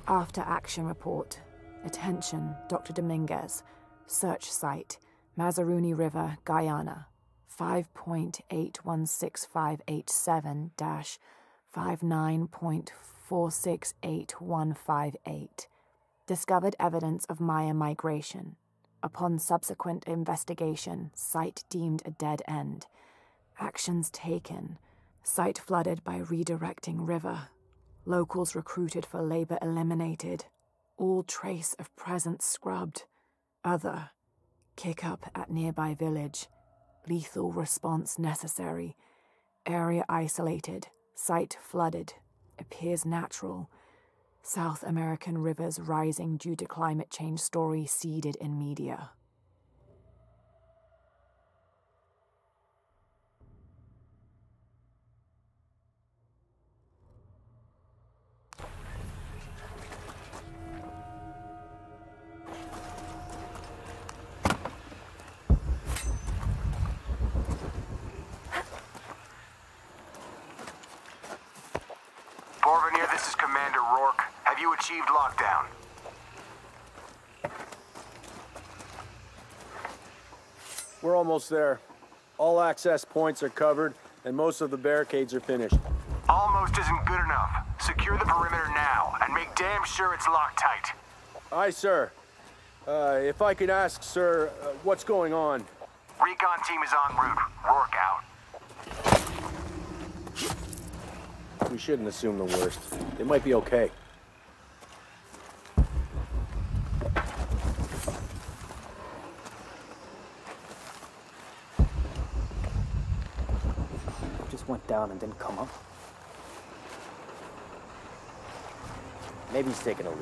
After action report. Attention, Dr. Dominguez. Search site, Mazaruni River, Guyana. 5.81658-59.468158. Discovered evidence of Maya migration. Upon subsequent investigation, site deemed a dead end. Actions taken. Site flooded by redirecting river. Locals recruited for labor eliminated. All trace of presence scrubbed. Other. Kick up at nearby village. Lethal response necessary. Area isolated. Site flooded. Appears natural. South American rivers rising due to climate change story seeded in media. Porvenir, this is Commander Rourke. Have you achieved lockdown? We're almost there. All access points are covered, and most of the barricades are finished. Almost isn't good enough. Secure the perimeter now, and make damn sure it's locked tight. Aye, sir. If I could ask, sir, what's going on? Recon team is en route. Rourke out. We shouldn't assume the worst. It might be okay. just went down and didn't come up? Maybe he's taking a leak.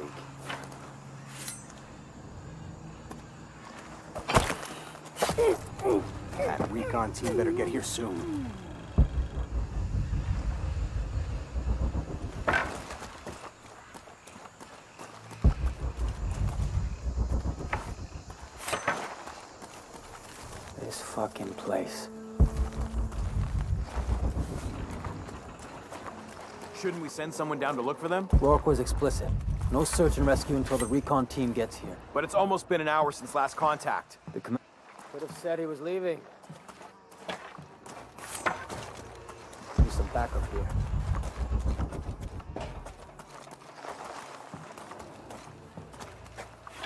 That recon team better get here soon. This fucking place. Shouldn't we send someone down to look for them? Rourke was explicit. No search and rescue until the recon team gets here. But it's almost been an hour since last contact. The could have said he was leaving. Need some backup here.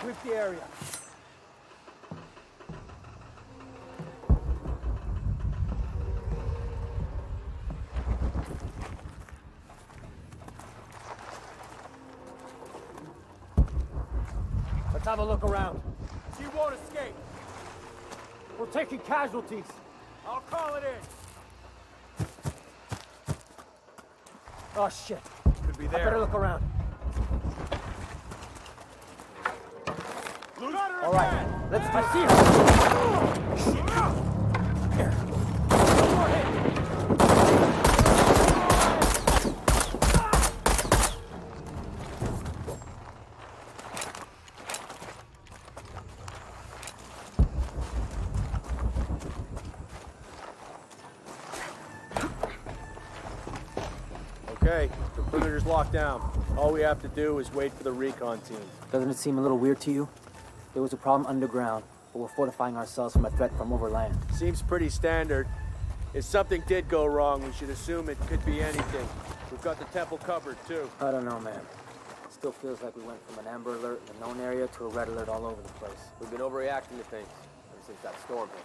Sweep the area. Let's have a look around. She won't escape. We're taking casualties. I'll call it in. Oh, shit. Could be I there. better look around. All right, let's see her. Here. Okay, the perimeter's locked down. All we have to do is wait for the recon team. Doesn't it seem a little weird to you? There was a problem underground, but we're fortifying ourselves from a threat from overland. Seems pretty standard. If something did go wrong, we should assume it could be anything. We've got the temple covered, too. I don't know, man. It still feels like we went from an amber alert in a known area to a red alert all over the place. We've been overreacting to things ever since that storm hit.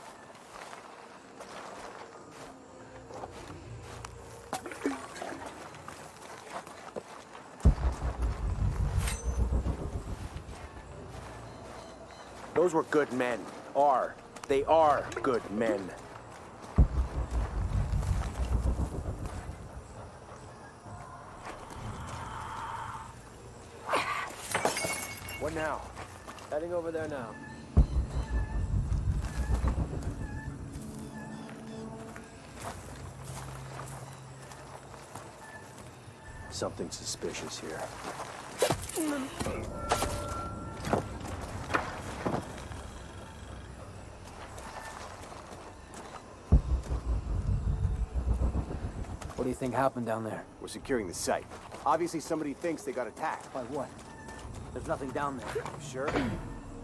Those were good men. They are good men. What now? Heading over there now. Something suspicious here. What do you think happened down there? We're securing the site. Obviously somebody thinks they got attacked. By what? There's nothing down there. Sure?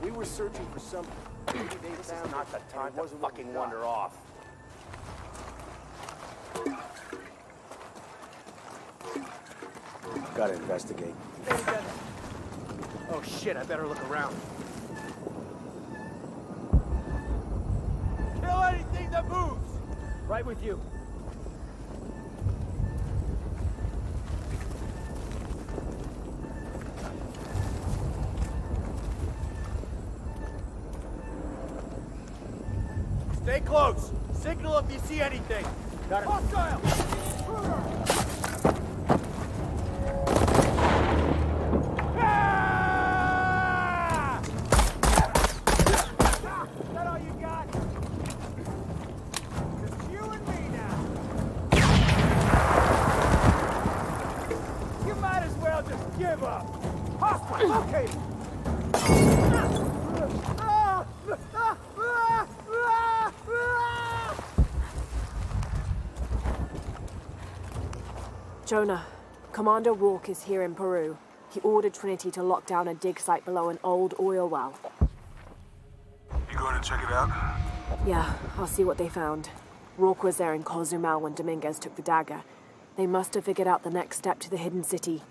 We were searching for something. Maybe they found not the time to fucking wander off. Gotta investigate. Oh shit, I better look around. Kill anything that moves! Right with you. Stay close! Signal if you see anything! Got it. Hostile! Ah! Is that all you got? It's you and me now! You might as well just give up! Hostile located! Jonah, Commander Rourke is here in Peru. He ordered Trinity to lock down a dig site below an old oil well. You going to check it out? Yeah, I'll see what they found. Rourke was there in Cozumel when Dominguez took the dagger. They must have figured out the next step to the hidden city.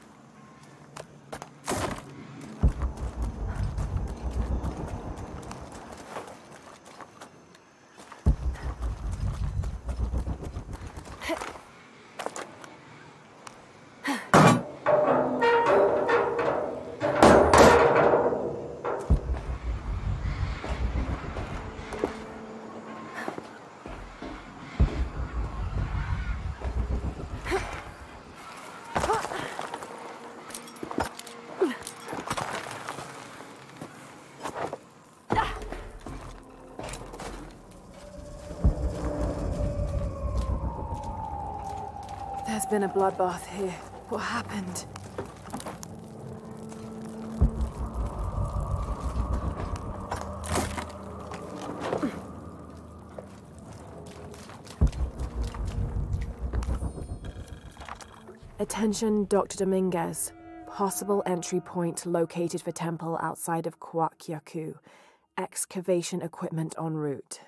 There's been a bloodbath here. What happened? Attention, Dr. Dominguez. Possible entry point located for temple outside of Kuwaq Yaku. Excavation equipment en route.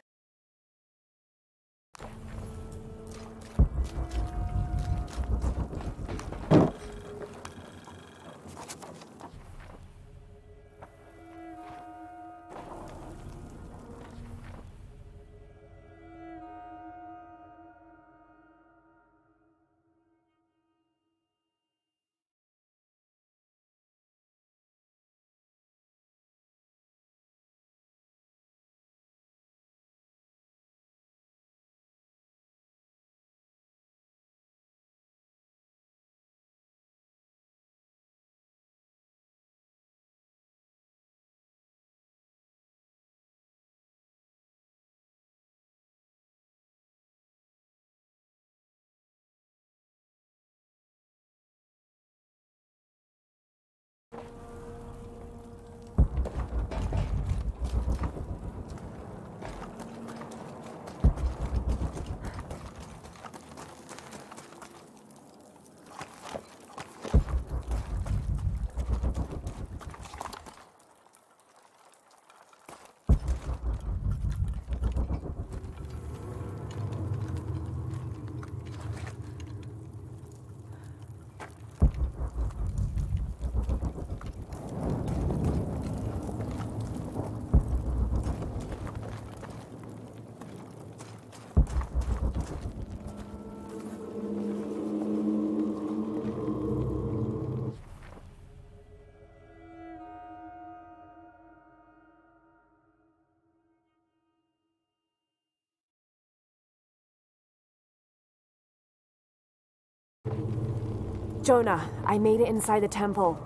Jonah, I made it inside the temple.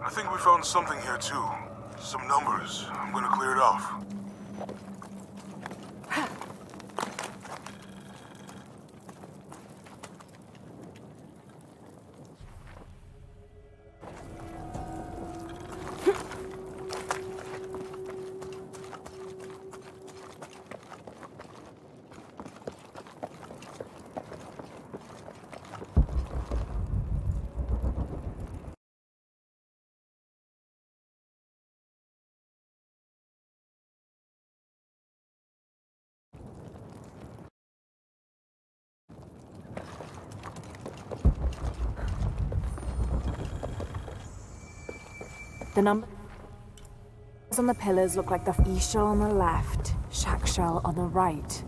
I think we found something here too. Some numbers. I'm gonna clear it off. The numbers on the pillars look like the Ishal on the left, Shakshal on the right.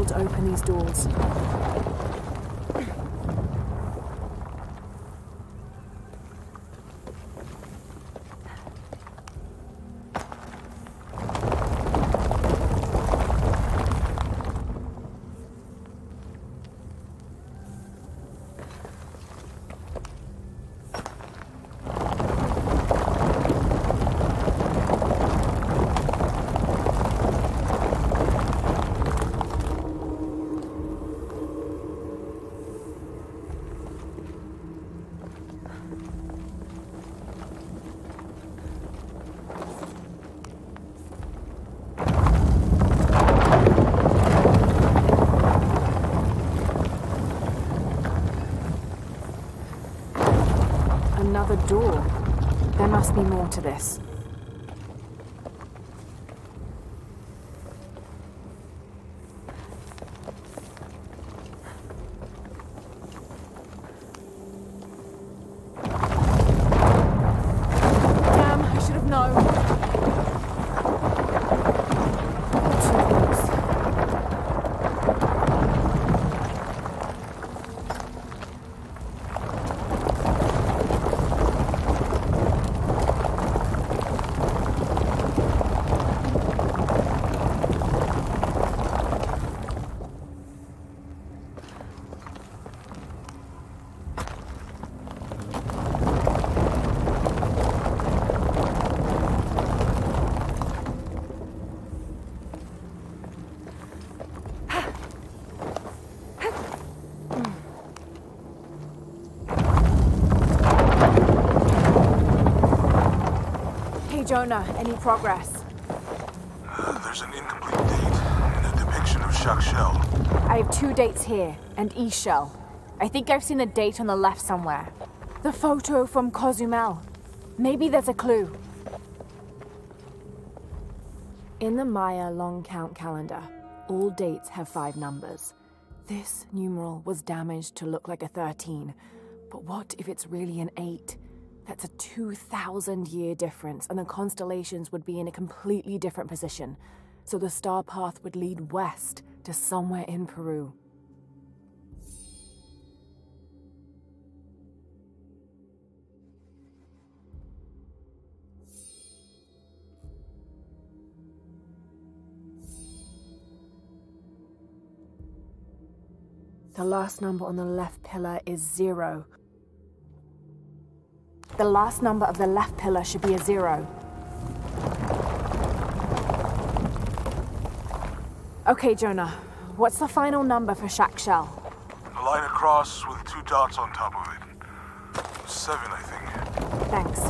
To open these doors. Another door. There must be more to this. Damn, I should have known. Jonah, any progress? There's an incomplete date and a depiction of Jacques Shell. I have 2 dates here, and Shell. I think I've seen a date on the left somewhere. The photo from Cozumel. Maybe there's a clue. In the Maya long count calendar, all dates have 5 numbers. This numeral was damaged to look like a 13, but what if it's really an 8? That's a 2,000-year difference, and the constellations would be in a completely different position. So the star path would lead west to somewhere in Peru. The last number on the left pillar is 0. The last number of the left pillar should be a 0. Okay, Jonah. What's the final number for Jacques Shell? A line across with 2 dots on top of it. 7, I think. Thanks.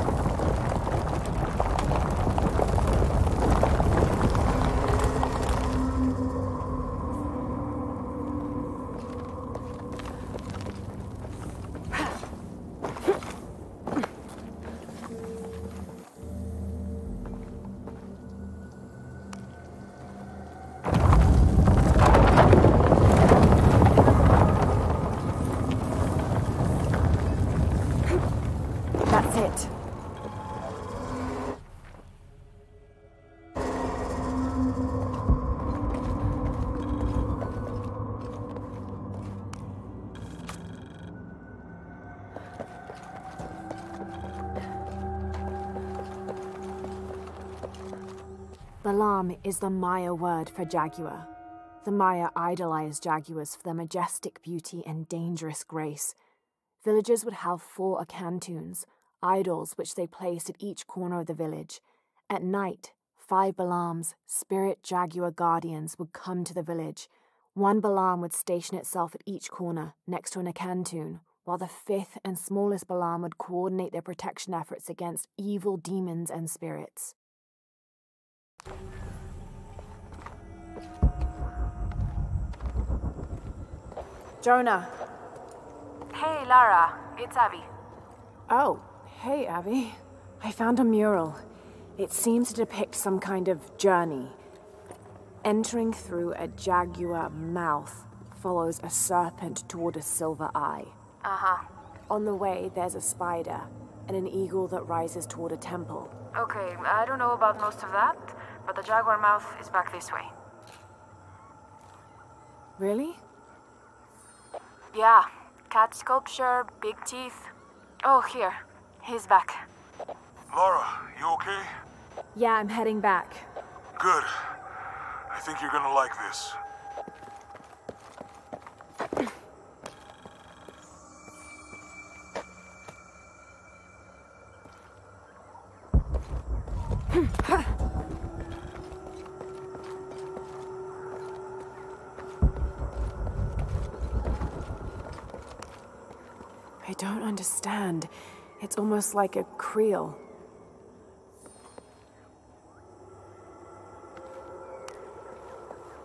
Balam is the Maya word for jaguar. The Maya idolized jaguars for their majestic beauty and dangerous grace. Villagers would have 4 akantuns, idols which they placed at each corner of the village. At night, 5 Balams, spirit jaguar guardians, would come to the village. 1 Balam would station itself at each corner, next to an akantun, while the 5th and smallest Balam would coordinate their protection efforts against evil demons and spirits. Jonah. Hey, Lara. It's Abby. Oh, hey, Abby. I found a mural. It seems to depict some kind of journey. Entering through a jaguar mouth follows a serpent toward a silver eye. Uh-huh. On the way, there's a spider and an eagle that rises toward a temple. Okay, I don't know about most of that, but the jaguar mouth is back this way. Really? Yeah. Cat sculpture, big teeth. Oh, here. He's back. Lara, you okay? Yeah, I'm heading back. Good. I think you're gonna like this. I don't understand. It's almost like a Creole.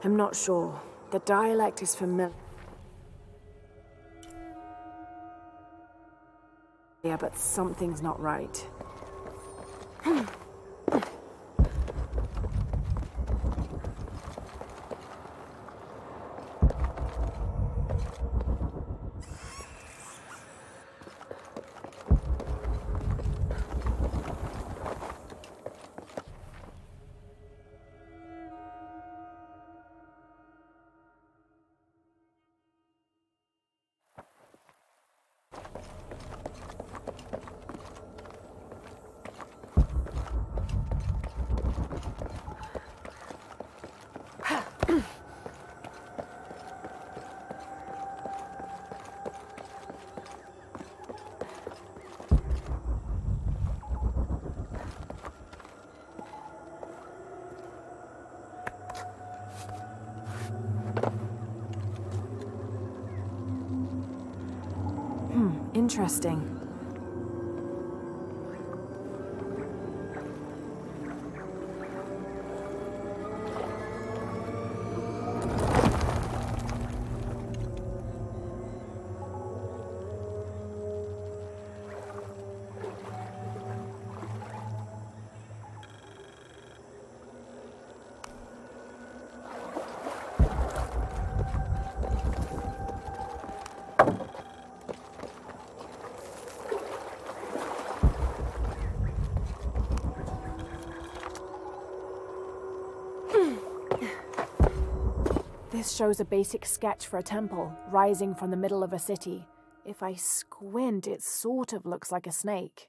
I'm not sure. The dialect is familiar. Yeah, but something's not right. Interesting. This shows a basic sketch for a temple, rising from the middle of a city. If I squint, it sort of looks like a snake.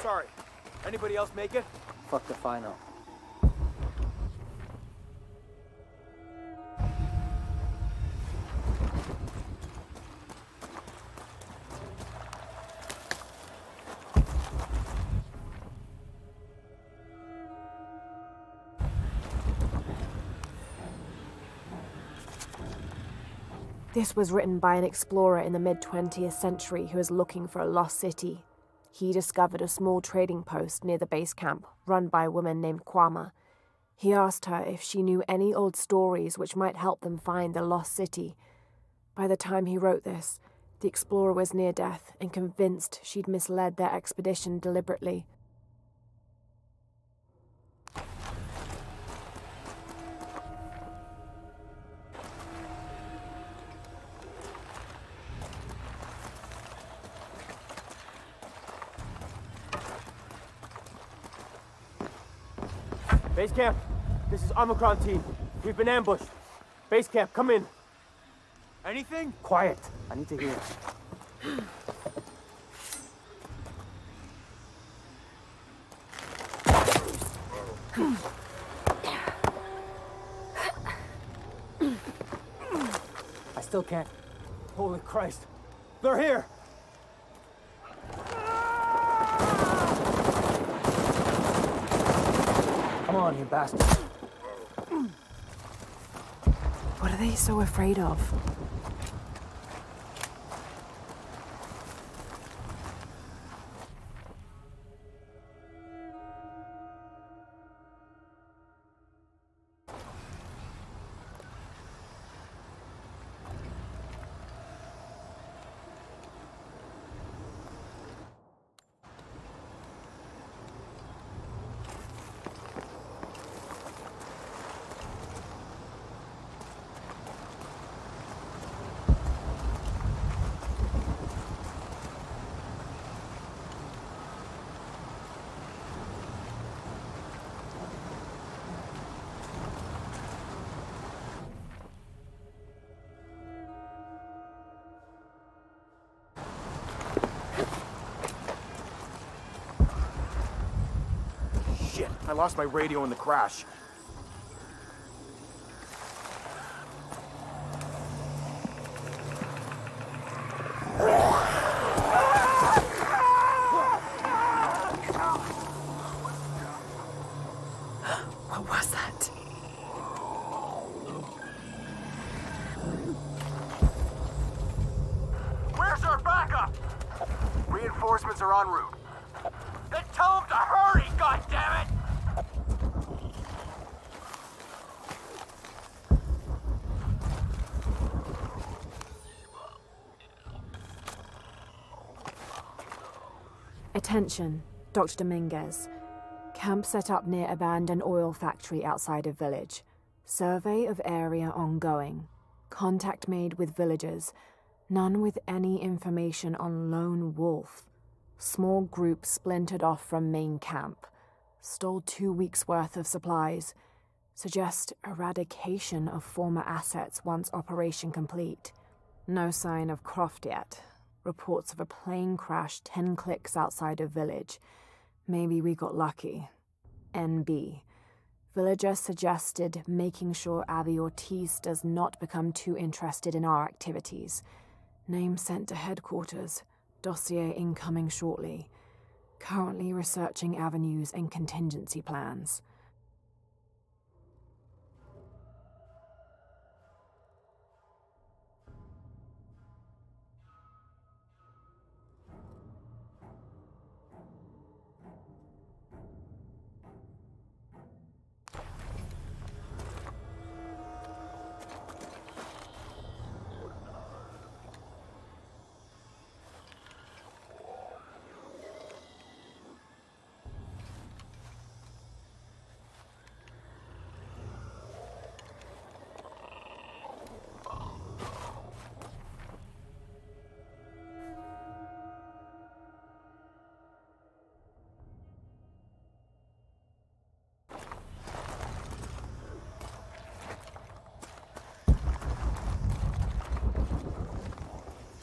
Sorry. Anybody else make it? Fuck if I know. This was written by an explorer in the mid-20th century who was looking for a lost city. He discovered a small trading post near the base camp, run by a woman named Kwama. He asked her if she knew any old stories which might help them find the lost city. By the time he wrote this, the explorer was near death and convinced she'd misled their expedition deliberately. Base camp, this is Omicron team. We've been ambushed. Base camp, come in. Anything? Quiet. I need to hear. I still can't. Holy Christ. They're here! Come on, you bastard. What are they so afraid of? I lost my radio in the crash. What was that? Where's our backup? Reinforcements are en route. Then tell them to hurry, goddammit! Attention, Dr. Dominguez. Camp set up near abandoned oil factory outside of village. Survey of area ongoing. Contact made with villagers. None with any information on lone wolf. Small group splintered off from main camp. Stole 2 weeks' worth of supplies. Suggest eradication of former assets once operation complete. No sign of Croft yet. Reports of a plane crash 10 clicks outside of village. Maybe we got lucky. NB. Villager suggested making sure Abby Ortiz does not become too interested in our activities. Name sent to headquarters. Dossier incoming shortly. Currently researching avenues and contingency plans.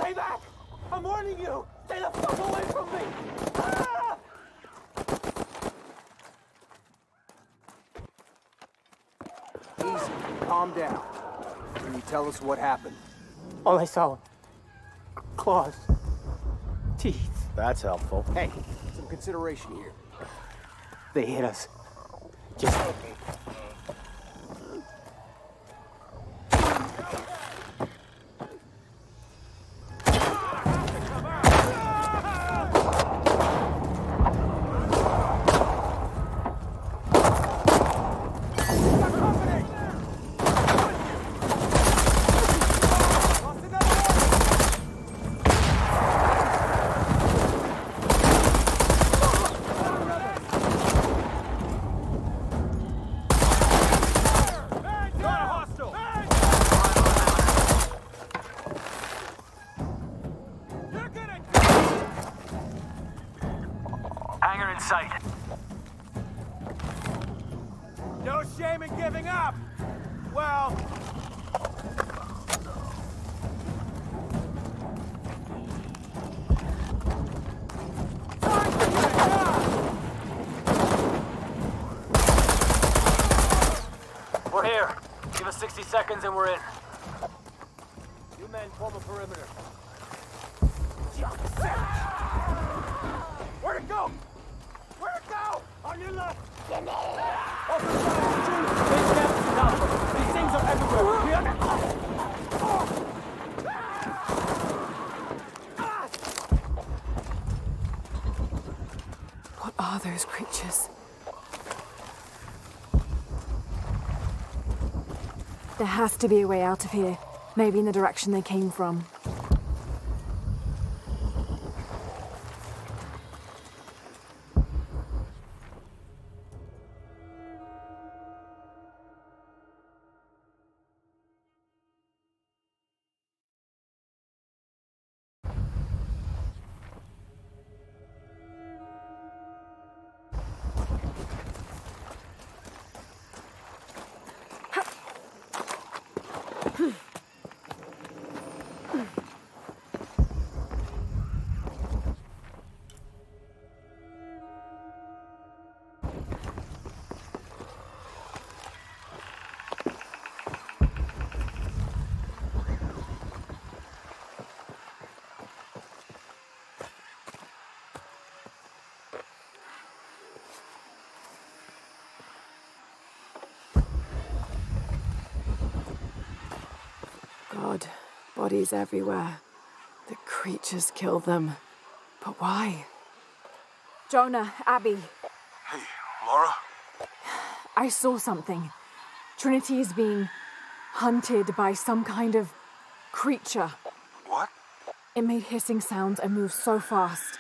Stay back! I'm warning you! Stay the fuck away from me! Ah! Easy. Calm down. Can you tell us what happened? All I saw... claws. Teeth. That's helpful. Hey, some consideration here. They hit us. Just... Hangar in sight. No shame in giving up! Well... We're here. Give us 60 seconds and we're in. You men form a perimeter. Where'd it go? Where'd it go? On your left! Open fire! These things are everywhere! What are those creatures? There has to be a way out of here. Maybe in the direction they came from. God, bodies everywhere. The creatures kill them. But why? Jonah, Abby. Hey, Lara? I saw something. Trinity is being hunted by some kind of creature. What? It made hissing sounds and moved so fast.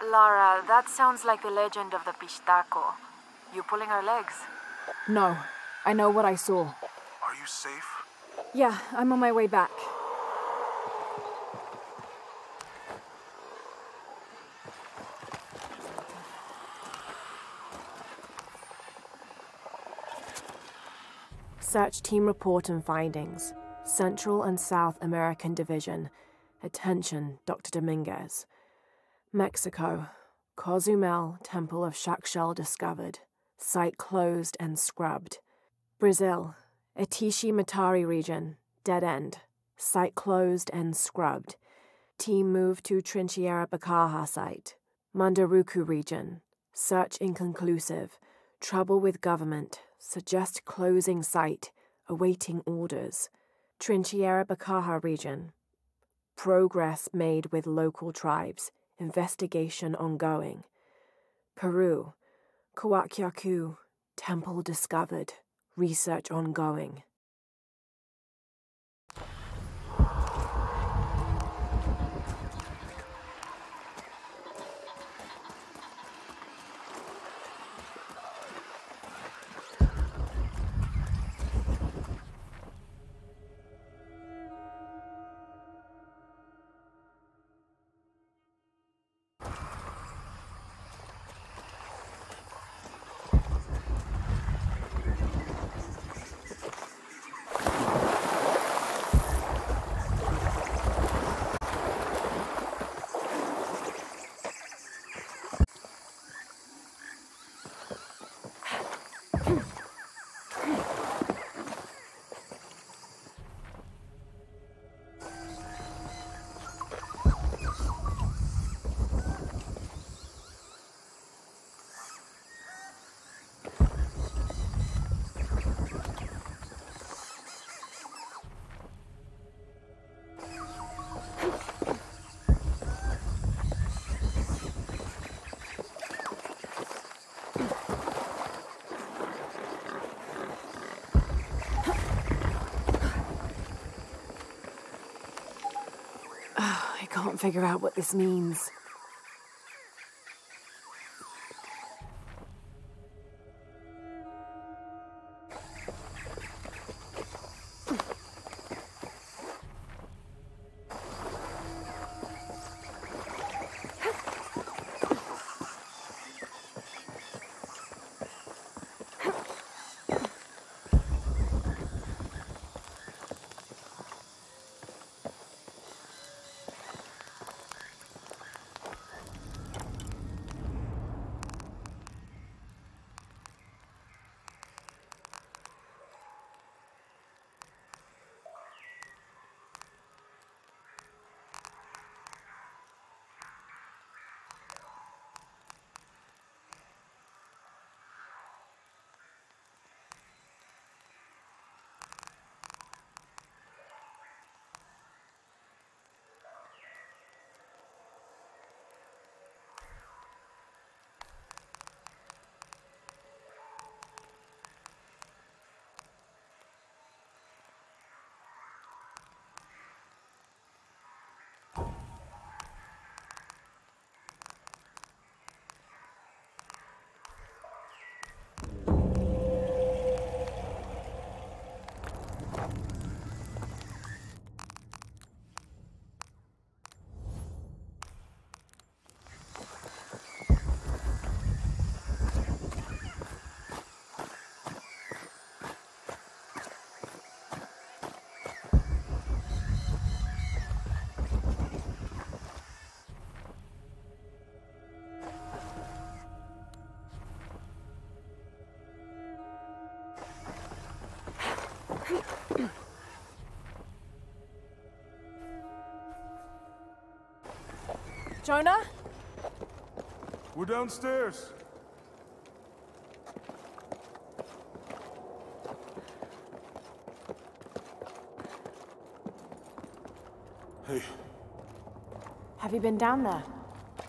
Lara, that sounds like the legend of the Pistaco. You pulling our legs? No, I know what I saw. Are you safe? Yeah, I'm on my way back. Search Team Report and Findings. Central and South American Division. Attention, Dr. Dominguez. Mexico. Cozumel, Temple of Shakshel discovered. Site closed and scrubbed. Brazil. Atishi Matari region. Dead end. Site closed and scrubbed. Team moved to Trinchera Bacaja site. Munduruku region. Search inconclusive. Trouble with government. Suggest closing site. Awaiting orders. Trinchera Bacaja region. Progress made with local tribes. Investigation ongoing. Peru. Kuwaq Yaku. Temple discovered. Research ongoing. figure out what this means. Jonah? We're downstairs. Hey. Have you been down there?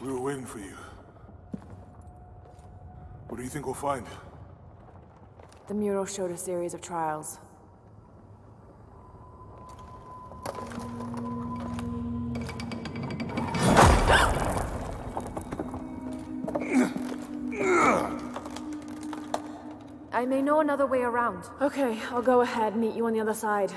We were waiting for you. What do you think we'll find? The mural showed a series of trials. I may know another way around. Okay, I'll go ahead and meet you on the other side.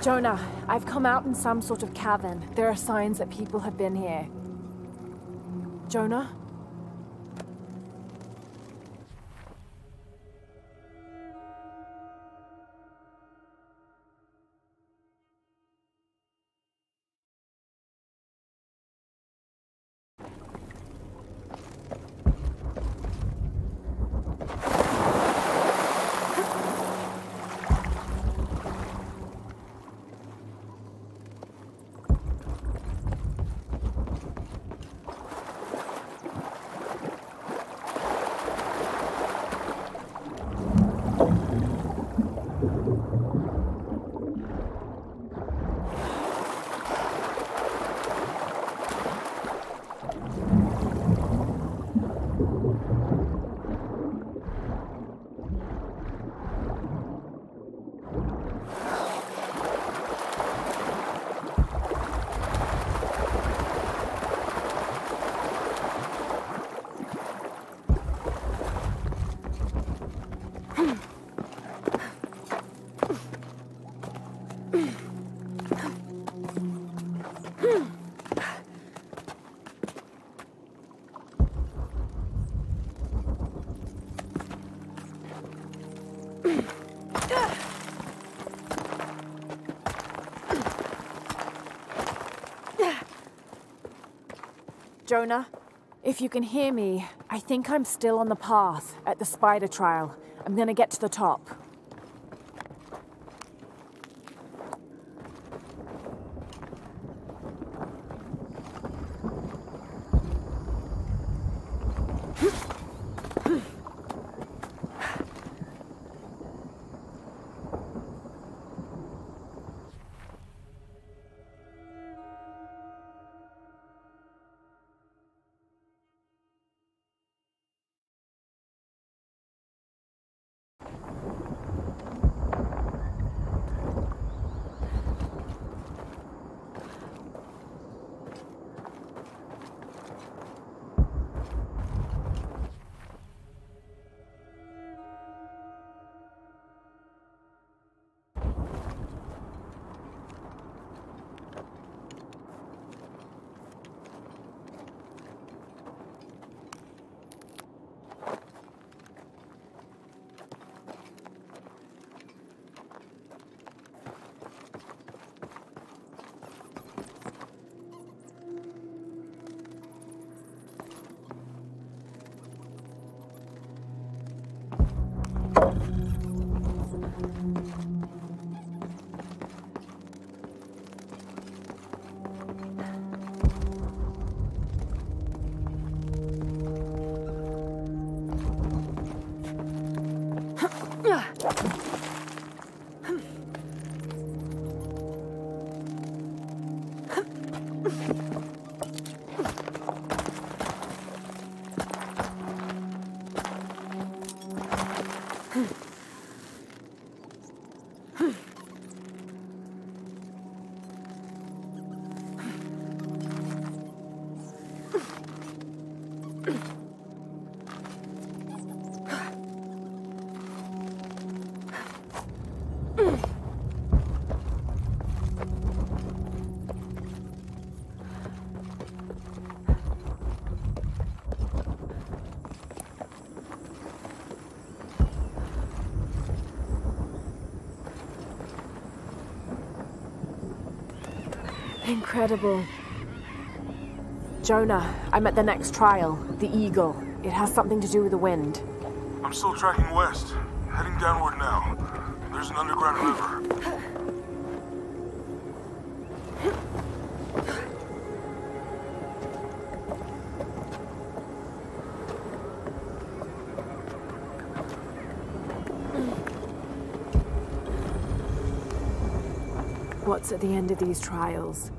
Jonah, I've come out in some sort of cavern. There are signs that people have been here. Jonah? Jonah, if you can hear me, I think I'm still on the path at the spider trial. I'm gonna get to the top. Incredible. Jonah, I'm at the next trial, the Eagle. It has something to do with the wind. I'm still tracking west, heading downward now. There's an underground river. what's at the end of these trials.